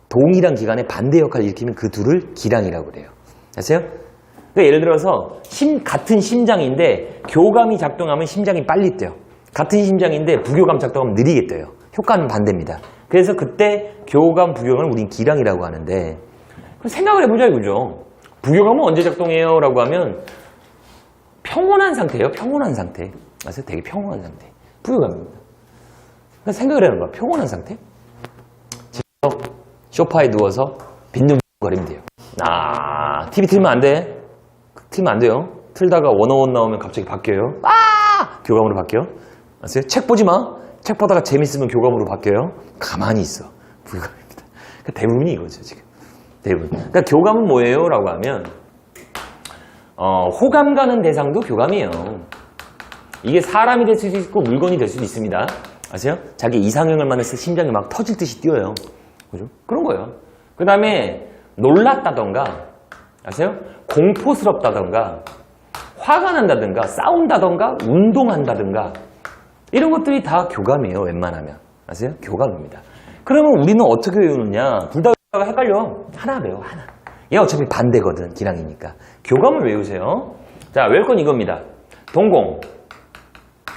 [SPEAKER 1] 동일한 기관의 반대 역할을 일으키면 그 둘을 기랑이라고 그래요. 아세요? 그러니까 예를 들어서 같은 심장인데 교감이 작동하면 심장이 빨리 뛰어요. 같은 심장인데 부교감 작동하면 느리게 뛰어요. 효과는 반대입니다. 그래서 그때 교감, 부교감을 우린 기랑이라고 하는데 그럼 생각을 해보자 이거죠. 부교감은 언제 작동해요? 라고 하면 평온한 상태예요. 평온한 상태. 아세요? 되게 평온한 상태. 부교감입니다. 그러니까 생각을 해보는 거야. 평온한 상태? 소파에 누워서 빈둥거리면 돼요. TV 틀면 안 돼. 틀면 안 돼요. 틀다가 원어원 나오면 갑자기 바뀌어요. 교감으로 바뀌어. 아세요? 책 보지 마. 책 보다가 재밌으면 교감으로 바뀌어요. 가만히 있어. 부교감입니다. 그러니까 대부분이 이거죠, 지금. 대부분. 그러니까 교감은 뭐예요? 라고 하면, 호감 가는 대상도 교감이에요. 이게 사람이 될 수도 있고 물건이 될 수도 있습니다. 아세요? 자기 이상형을 만났을 때 심장이 막 터질 듯이 뛰어요. 그죠? 그런 거예요. 그 다음에 놀랐다던가, 아세요? 공포스럽다던가, 화가 난다던가, 싸운다던가, 운동한다던가, 이런 것들이 다 교감이에요, 웬만하면. 아세요? 교감입니다. 그러면 우리는 어떻게 외우느냐? 둘 다 헷갈려. 하나 외워, 하나. 얘 어차피 반대거든, 기랑이니까. 교감을 외우세요. 자, 외울 건 이겁니다. 동공.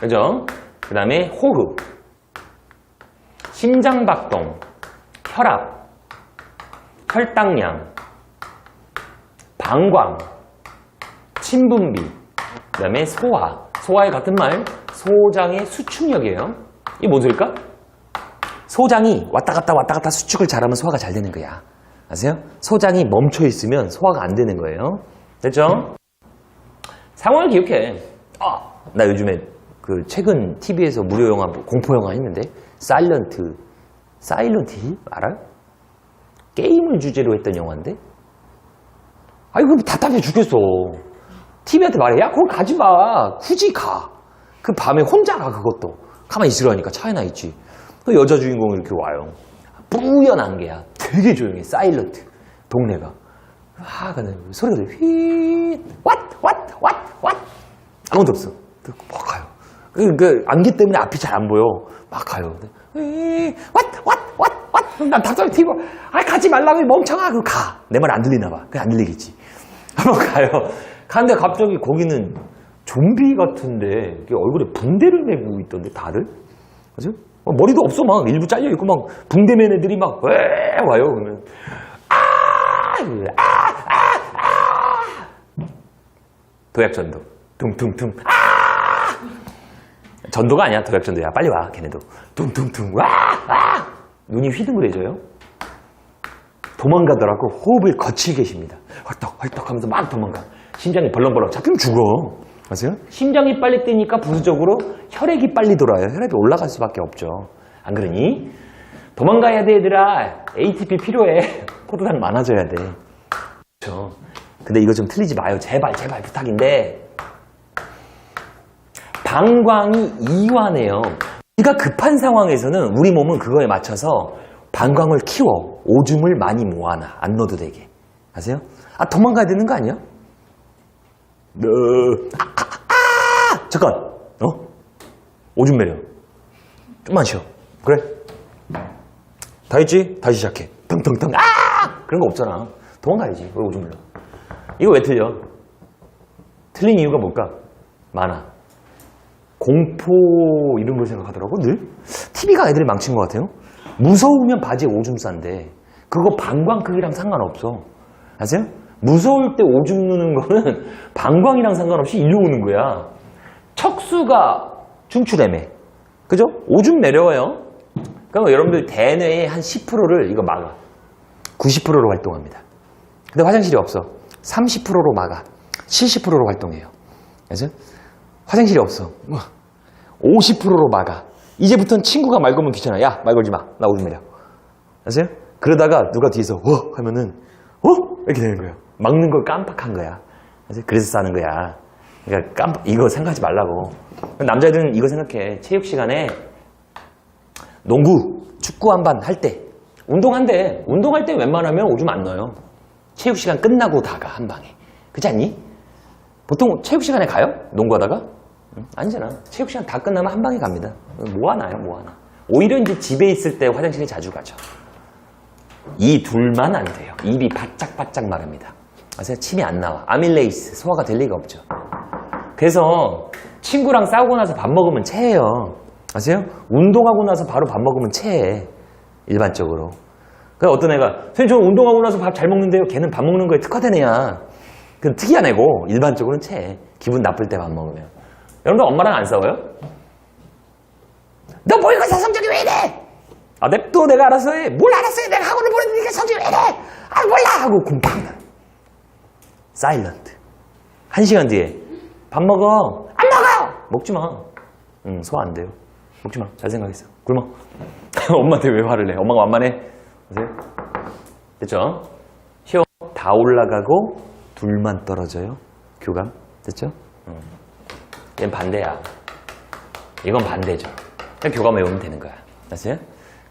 [SPEAKER 1] 그죠? 그 다음에 호흡. 심장박동. 혈압. 혈당량. 방광. 침분비. 그 다음에 소화. 소화의 같은 말. 소장의 수축력이에요. 이게 뭔 소리일까? 소장이 왔다 갔다 수축을 잘하면 소화가 잘 되는 거야. 아세요? 소장이 멈춰 있으면 소화가 안 되는 거예요. 됐죠? 상황을 기억해. 나 요즘에 최근 TV에서 무료 영화, 공포 영화 했는데 사일런트 힐 알아요? 게임을 주제로 했던 영화인데. 이거 답답해 죽겠어. TV한테 말해. 야, 거기 가지 마. 굳이 가. 그 밤에 혼자 가, 그것도. 가만히 있으라니까 차에 나 있지. 그 여자 주인공이 이렇게 와요. 뿌연 안개야. 되게 조용해. 사일런트. 동네가. 근데 소리가 들려. 휘, 왓. 아무도 없어. 막 가요. 그 안개 때문에 앞이 잘 안 보여. 막 가요. 휘, 왓. 난 닭다리 튀고, 가지 말라고, 멍청아. 그거 가. 내 말 안 들리나 봐. 그냥 안 들리겠지. 한번 가요. 가는데 갑자기 거기는 좀비 같은데, 얼굴에 붕대를 메고 있던데, 다들? 그죠? 머리도 없어. 막 일부 잘려있고, 막 붕대 맨 애들이 막, 와요. 그러면, 도약전도. 둥둥둥. 전도가 아니야. 도약전도야. 빨리 와. 걔네도. 둥둥둥. 눈이 휘둥그레져요. 도망가더라고. 호흡을 거칠게 십니다. 헐떡 하면서 막 도망가. 심장이 벌렁벌렁 잡히면 죽어. 아세요? 심장이 빨리 뛰니까 부수적으로 혈액이 빨리 돌아요. 혈액이 올라갈 수밖에 없죠. 안 그러니? 도망가야 돼, 얘들아. ATP 필요해. 포도당 많아져야 돼. 그렇죠. 근데 이거 좀 틀리지 마요. 제발 부탁인데. 방광이 이완해요. 우리가 급한 상황에서는 우리 몸은 그거에 맞춰서 방광을 키워. 오줌을 많이 모아놔. 안 넣어도 되게. 아세요? 도망가야 되는 거 아니야? 잠깐. 오줌 매려. 좀만 쉬어. 그래. 다 했지? 다시 시작해. 텅텅텅. 그런 거 없잖아. 도망가야지. 왜 오줌 매려? 이거 왜 틀려? 틀린 이유가 뭘까? 많아. 공포 이런 걸 생각하더라고 늘. TV가 애들이 망친 것 같아요. 무서우면 바지에 오줌 싼데 그거 방광 크기랑 상관없어. 아세요? 무서울 때 오줌 누는 거는 방광이랑 상관없이 일로 오는 거야. 척수가 중추래매. 그죠? 오줌 내려와요. 그러면 여러분들 대뇌의 한 10%를 이거 막아. 90%로 활동합니다. 근데 화장실이 없어. 30%로 막아. 70%로 활동해요. 그래서 화장실이 없어. 50%로 막아. 이제부터는 친구가 말 걸면 귀찮아. 야, 말 걸지 마. 나 오줌 내려. 아세요? 그러다가 누가 뒤에서 하면은 이렇게 되는 거예요. 막는 걸 깜빡한 거야. 그래서 싸는 거야. 그러니까 이거 생각하지 말라고. 남자들은 이거 생각해. 체육 시간에 농구, 축구 한반 할 때, 운동할 때 웬만하면 오줌 안 넣어요. 체육 시간 끝나고 다가 한 방에. 그렇지 않니? 보통 체육 시간에 가요? 농구하다가? 아니잖아. 체육 시간 다 끝나면 한 방에 갑니다. 모아놔요, 모아놔. 오히려 이제 집에 있을 때 화장실에 자주 가죠. 이 둘만 안 돼요. 입이 바짝바짝 마릅니다. 아세요? 침이 안 나와. 아밀레이스, 소화가 될 리가 없죠. 그래서 친구랑 싸우고 나서 밥 먹으면 체해요. 아세요? 운동하고 나서 바로 밥 먹으면 체해. 일반적으로. 그러니까 어떤 애가 선생님 저 운동하고 나서 밥 잘 먹는데요. 걔는 밥 먹는 거에 특화된 애야. 그건 특이한 애고 일반적으로는 체해. 기분 나쁠 때 밥 먹으면. 여러분들 엄마랑 안 싸워요? 너 뭐 이거 성적이 왜 이래? 냅둬 내가 알아서 해. 뭘 알아서 해. 내가 학원을 보내니까 성적이 왜 이래? 몰라 하고 곰팡. 사일런트. 1시간 뒤에 밥 먹어. 안 먹어요. 먹지 마. 소화 안 돼요. 먹지 마. 잘 생각했어. 굶어. 엄마한테 왜 화를 내? 엄마가 완만해. 보세요. 됐죠? 시험 다 올라가고 둘만 떨어져요. 교감. 됐죠? 얘는 반대야. 이건 반대죠. 그냥 교감 외우면 되는 거야. 아세요?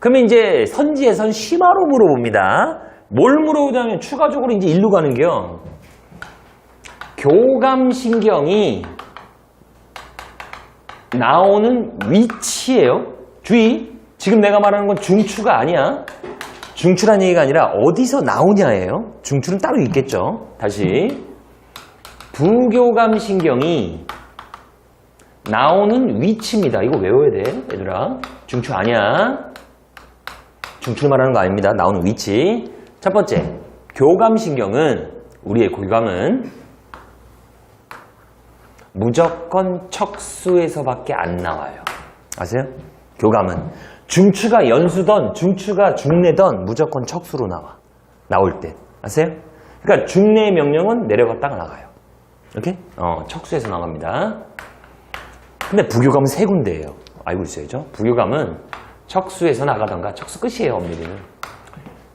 [SPEAKER 1] 그러면 이제 선지에선 심화로 물어봅니다. 뭘 물어보냐면 추가적으로 이제 일로 가는 겨. 교감신경이 나오는 위치예요. 주의. 지금 내가 말하는 건 중추가 아니야. 중추란 얘기가 아니라 어디서 나오냐예요. 중추는 따로 있겠죠. 다시. 부교감신경이 나오는 위치입니다. 이거 외워야 돼, 얘들아. 중추 아니야. 중추를 말하는 거 아닙니다. 나오는 위치. 첫 번째, 교감신경은, 우리의 교감은 무조건 척수에서밖에 안 나와요. 아세요? 교감은 중추가 연수던 중추가 중내던 무조건 척수로 나올 때. 아세요? 그러니까 중내의 명령은 내려갔다가 나가요. 이렇게? 척수에서 나갑니다. 근데 부교감은 세 군데예요. 알고 있어야죠. 부교감은 척수에서 나가던가, 척수 끝이에요, 엄밀히는.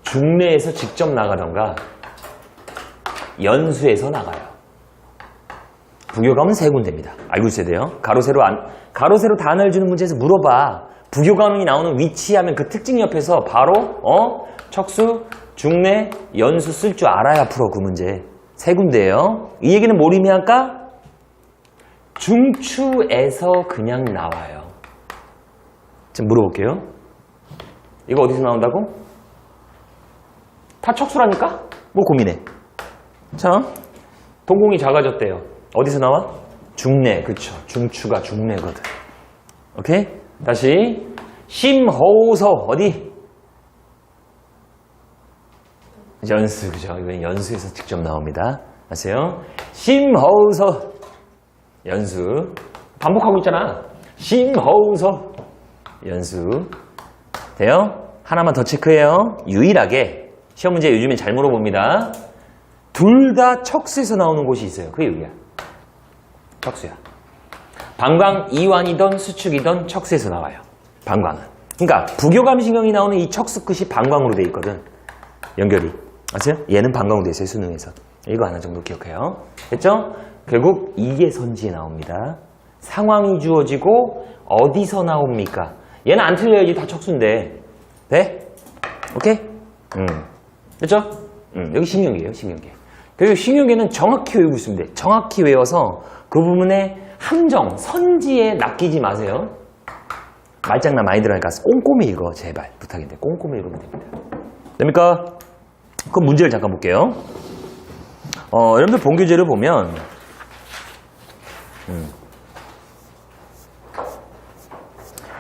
[SPEAKER 1] 중내에서 직접 나가던가, 연수에서 나가요. 부교감은 세 군데입니다. 알고 있어야 돼요. 가로 세로 단어를 주는 문제에서 물어봐. 부교감이 나오는 위치하면 그 특징 옆에서 바로 척수, 중내, 연수 쓸 줄 알아야 풀어 그 문제. 세 군데예요. 이 얘기는 뭘 의미할까? 중추에서 그냥 나와요. 지금 물어볼게요. 이거 어디서 나온다고? 다 척수라니까? 뭐 고민해. 자, 동공이 작아졌대요. 어디서 나와? 중내, 그쵸. 중추가 중내거든. 오케이? 다시. 심호흡, 어디? 연수, 그죠? 이건 연수에서 직접 나옵니다. 아세요? 심호흡, 연수. 반복하고 있잖아. 심호흡, 연수. 돼요? 하나만 더 체크해요. 유일하게 시험 문제 요즘엔 잘 물어봅니다. 둘 다 척수에서 나오는 곳이 있어요. 그게 여기야. 척수야. 방광 이완이든 수축이든 척수에서 나와요. 방광은. 그러니까 부교감신경이 나오는 이 척수 끝이 방광으로 돼 있거든. 연결이. 아세요? 얘는 방광으로 돼 있어요. 수능에서. 이거 하나 정도 기억해요. 됐죠? 결국 이게 선지에 나옵니다. 상황이 주어지고 어디서 나옵니까? 얘는 안 틀려야지. 다 척수인데. 돼? 오케이? 됐죠? 여기 신경계예요. 신경계. 그리고 신경계는 정확히 외우고 있으면 돼. 정확히 외워서 그 부분의 함정, 선지에 낚이지 마세요. 말장난 많이 들어가니까 꼼꼼히 읽어. 제발. 부탁인데 꼼꼼히 읽으면 됩니다. 됩니까? 그럼 문제를 잠깐 볼게요. 여러분들 본교재를 보면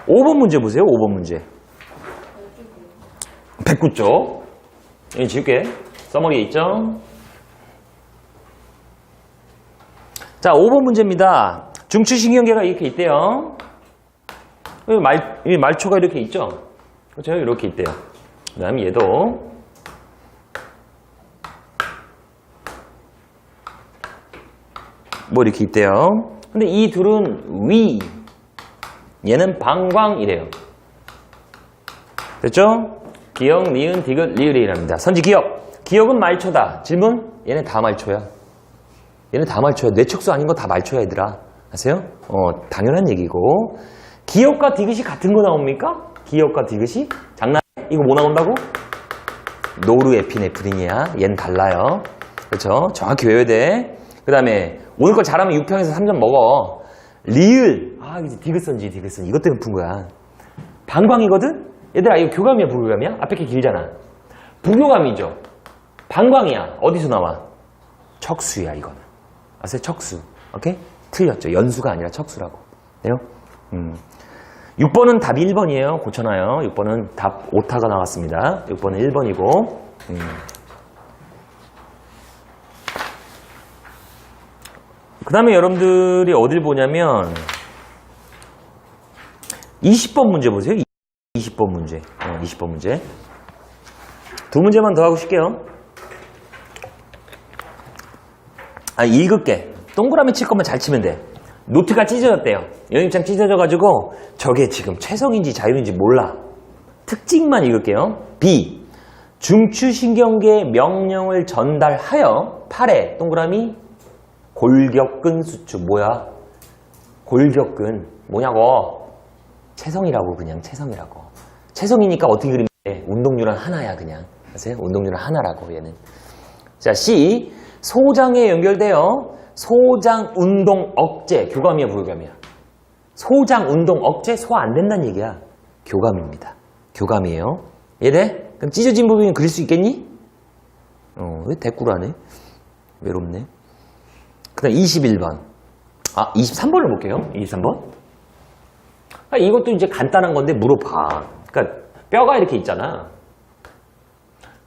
[SPEAKER 1] 5번 문제 보세요. 5번 문제. 109쪽. 여기 지울게. 써머리에 있죠? 자, 5번 문제입니다. 중추신경계가 이렇게 있대요. 여기 말초가 이렇게 있죠? 그렇죠? 이렇게 있대요. 그 다음에 얘도 뭐 이렇게 있대요. 근데 이 둘은 위, 얘는 방광이래요. 됐죠? 기역, 니은, 디귿, 리을이랍니다. 선지 기역. 기역은 말초다. 질문? 얘네 다 말초야. 얘네 다 말초야. 뇌척수 아닌 거 다 말초야, 얘들아. 아세요? 당연한 얘기고. 기역과 디귿이 같은 거 나옵니까? 기역과 디귿이? 장난? 이거 뭐 나온다고? 노르에피네프린이야. 얘는 달라요. 그렇죠? 정확히 외워야 돼. 그 다음에 오늘 거 잘하면 6평에서 3점 먹어. 리을. 이제 디귿선지. 이것 때문에 푼 거야. 방광이거든? 얘들아, 이거 교감이야, 부교감이야? 앞에 게 길잖아. 부교감이죠. 방광이야. 어디서 나와? 척수야, 이거는. 아세요? 척수. 오케이? 틀렸죠. 연수가 아니라 척수라고. 돼요? 6번은 답이 1번이에요. 고쳐놔요. 6번은 답 오타가 나왔습니다. 6번은 1번이고. 그 다음에 여러분들이 어딜 보냐면 20번 문제 보세요. 20번 문제. 20번 문제. 두 문제만 더 하고 쉴게요. 읽을게. 동그라미 칠 거면 잘 치면 돼. 노트가 찢어졌대요. 연입장 찢어져가지고 저게 지금 최성인지 자율인지 몰라. 특징만 읽을게요. B. 중추신경계 명령을 전달하여 팔에 동그라미 골격근 수축. 뭐야? 골격근. 뭐냐고? 체성이라고. 그냥 체성이라고. 체성이니까 어떻게 그리면 돼? 운동률은 하나야 그냥. 아세요? 운동률은 하나라고 얘는. 자, C. 소장에 연결되어 소장 운동 억제. 교감이야 부교감이야? 소장 운동 억제. 소화 안 된다는 얘기야. 교감입니다. 교감이에요. 이해돼? 그럼 찢어진 부분이 그릴 수 있겠니? 왜 대꾸를 안 해? 외롭네. 그 다음 21번. 23번을 볼게요. 23번. 이것도 이제 간단한 건데 물어봐. 그러니까 뼈가 이렇게 있잖아.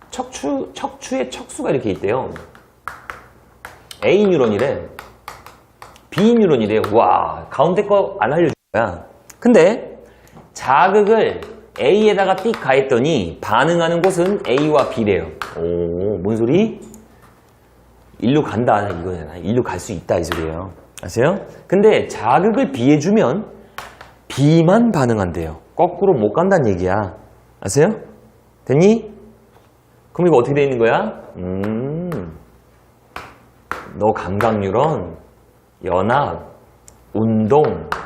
[SPEAKER 1] 척추에 척수가 이렇게 있대요. A 뉴런이래. B 뉴런이래. 와, 가운데 거 안 알려줄 거야. 근데 자극을 A에다가 띡 가했더니 반응하는 곳은 A와 B래요. 오, 뭔 소리? 일로 간다 이거잖아. 일로 갈 수 있다 이 소리예요. 아세요? 근데 자극을 B에 주면 B만 반응한대요. 거꾸로 못 간다는 얘기야. 아세요? 됐니? 그럼 이거 어떻게 돼 있는 거야? 너 감각 뉴런 연합, 운동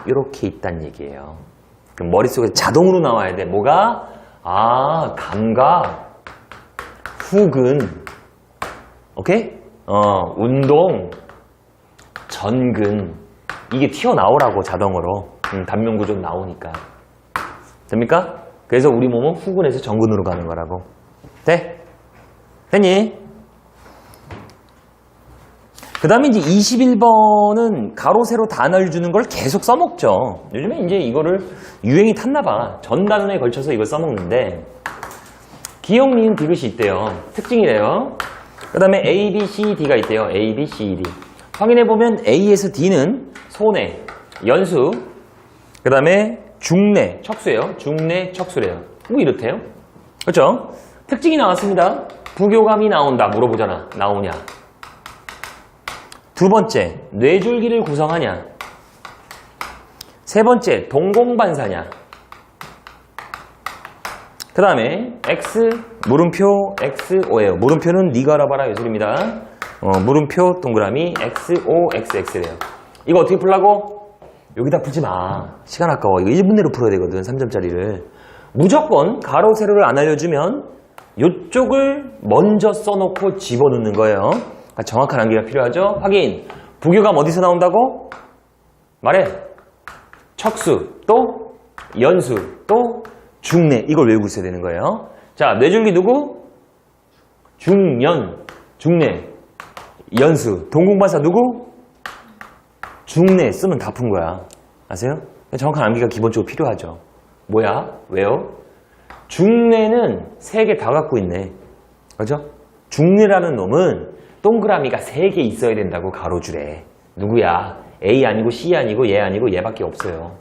[SPEAKER 1] 이렇게 있단 얘기예요. 그럼 머릿속에 자동으로 나와야 돼. 뭐가? 아, 감각, 후근, 오케이? 운동, 전근 이게 튀어나오라고 자동으로 단면구조 나오니까 됩니까? 그래서 우리 몸은 후근에서 전근으로 가는 거라고. 돼? 됐니? 그 다음에 이제 21번은 가로, 세로 단어를 주는 걸 계속 써먹죠. 요즘에 이제 이거를 유행이 탔나봐. 전 단원에 걸쳐서 이걸 써먹는데, 기억, 니은, 디귿이 있대요. 특징이래요. 그 다음에 A, B, C, D가 있대요. A, B, C, D. 확인해보면 A에서 D는 소내, 연수, 그 다음에 중내, 척수예요. 중내, 척수래요. 뭐 이렇대요. 그렇죠? 특징이 나왔습니다. 부교감이 나온다. 물어보잖아. 나오냐? 두 번째, 뇌줄기를 구성하냐? 세 번째, 동공반사냐? 그 다음에 X, 물음표, XO예요. 물음표는 네가 알아봐라 이 소리입니다. 물음표, 동그라미, XO, XX래요. 이거 어떻게 풀라고? 여기다 풀지 마. 시간 아까워. 이거 1분 내로 풀어야 되거든. 3점짜리를. 무조건 가로, 세로를 안 알려주면 이쪽을 먼저 써놓고 집어넣는 거예요. 정확한 암기가 필요하죠? 확인. 부교감 어디서 나온다고? 말해. 척수, 또 연수, 또 중내. 이걸 외우고 있어야 되는 거예요. 자, 뇌줄기 누구? 중연, 중내, 연수. 동공반사 누구? 중내. 쓰면 다 푼 거야. 아세요? 정확한 암기가 기본적으로 필요하죠. 뭐야? 왜요? 중내는 3개 다 갖고 있네. 그죠? 중내라는 놈은 동그라미가 3개 있어야 된다고 가로주래. 누구야? A 아니고 C 아니고 얘 아니고 얘밖에 없어요.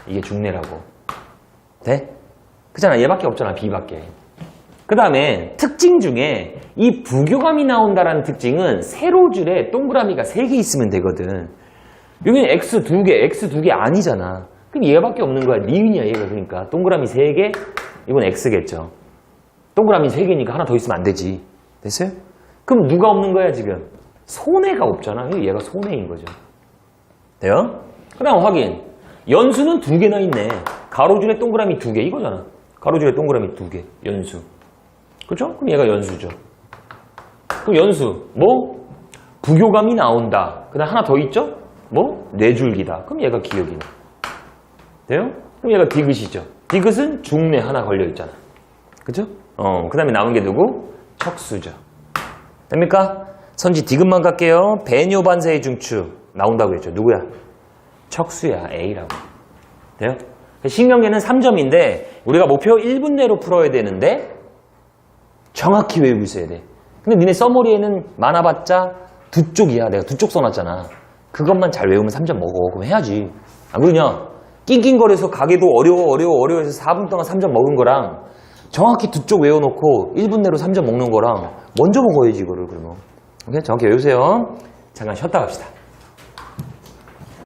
[SPEAKER 1] 이게 중내라고. 돼? 그잖아. 얘밖에 없잖아. B밖에. 그 다음에 특징 중에 이 부교감이 나온다라는 특징은 세로줄에 동그라미가 3개 있으면 되거든. 여기는 X 2개, X 2개 아니잖아. 그럼 얘밖에 없는 거야. 니은이야 얘가. 그러니까 동그라미 3개, 이건 X겠죠. 동그라미 3개니까 하나 더 있으면 안 되지. 됐어요? 그럼 누가 없는 거야 지금? 소내가 없잖아. 얘가 소내인 거죠. 돼요? 그 다음 확인. 연수는 2개나 있네. 가로줄에 동그라미 2개 이거잖아. 가로줄에 동그라미 2개. 연수. 그렇죠? 그럼 얘가 연수죠. 그럼 연수. 뭐? 부교감이 나온다. 그 다음 하나 더 있죠? 뭐? 뇌줄기다. 그럼 얘가 기억이네. 돼요? 그럼 얘가 디귿이죠. 디귿은 중내 하나 걸려있잖아. 그죠? 그 다음에 나온 게 누구? 척수죠. 됩니까? 선지 디귿만 갈게요. 배뇨반사의 중추 나온다고 했죠. 누구야? 척수야. A라고. 돼요? 신경계는 3점인데 우리가 목표 1분 내로 풀어야 되는데 정확히 외우고 있어야 돼. 근데 니네 써머리에는 많아봤자 2쪽이야. 내가 2쪽 써놨잖아. 그것만 잘 외우면 3점 먹어. 그럼 해야지. 안 그러냐? 낑낑거려서 가게도 어려워 해서 4분 동안 3점 먹은 거랑 정확히 2쪽 외워놓고 1분 내로 3점 먹는 거랑 먼저 먹어야지 이거를. 그러면 오케이? 정확히 외우세요. 잠깐 쉬었다 갑시다.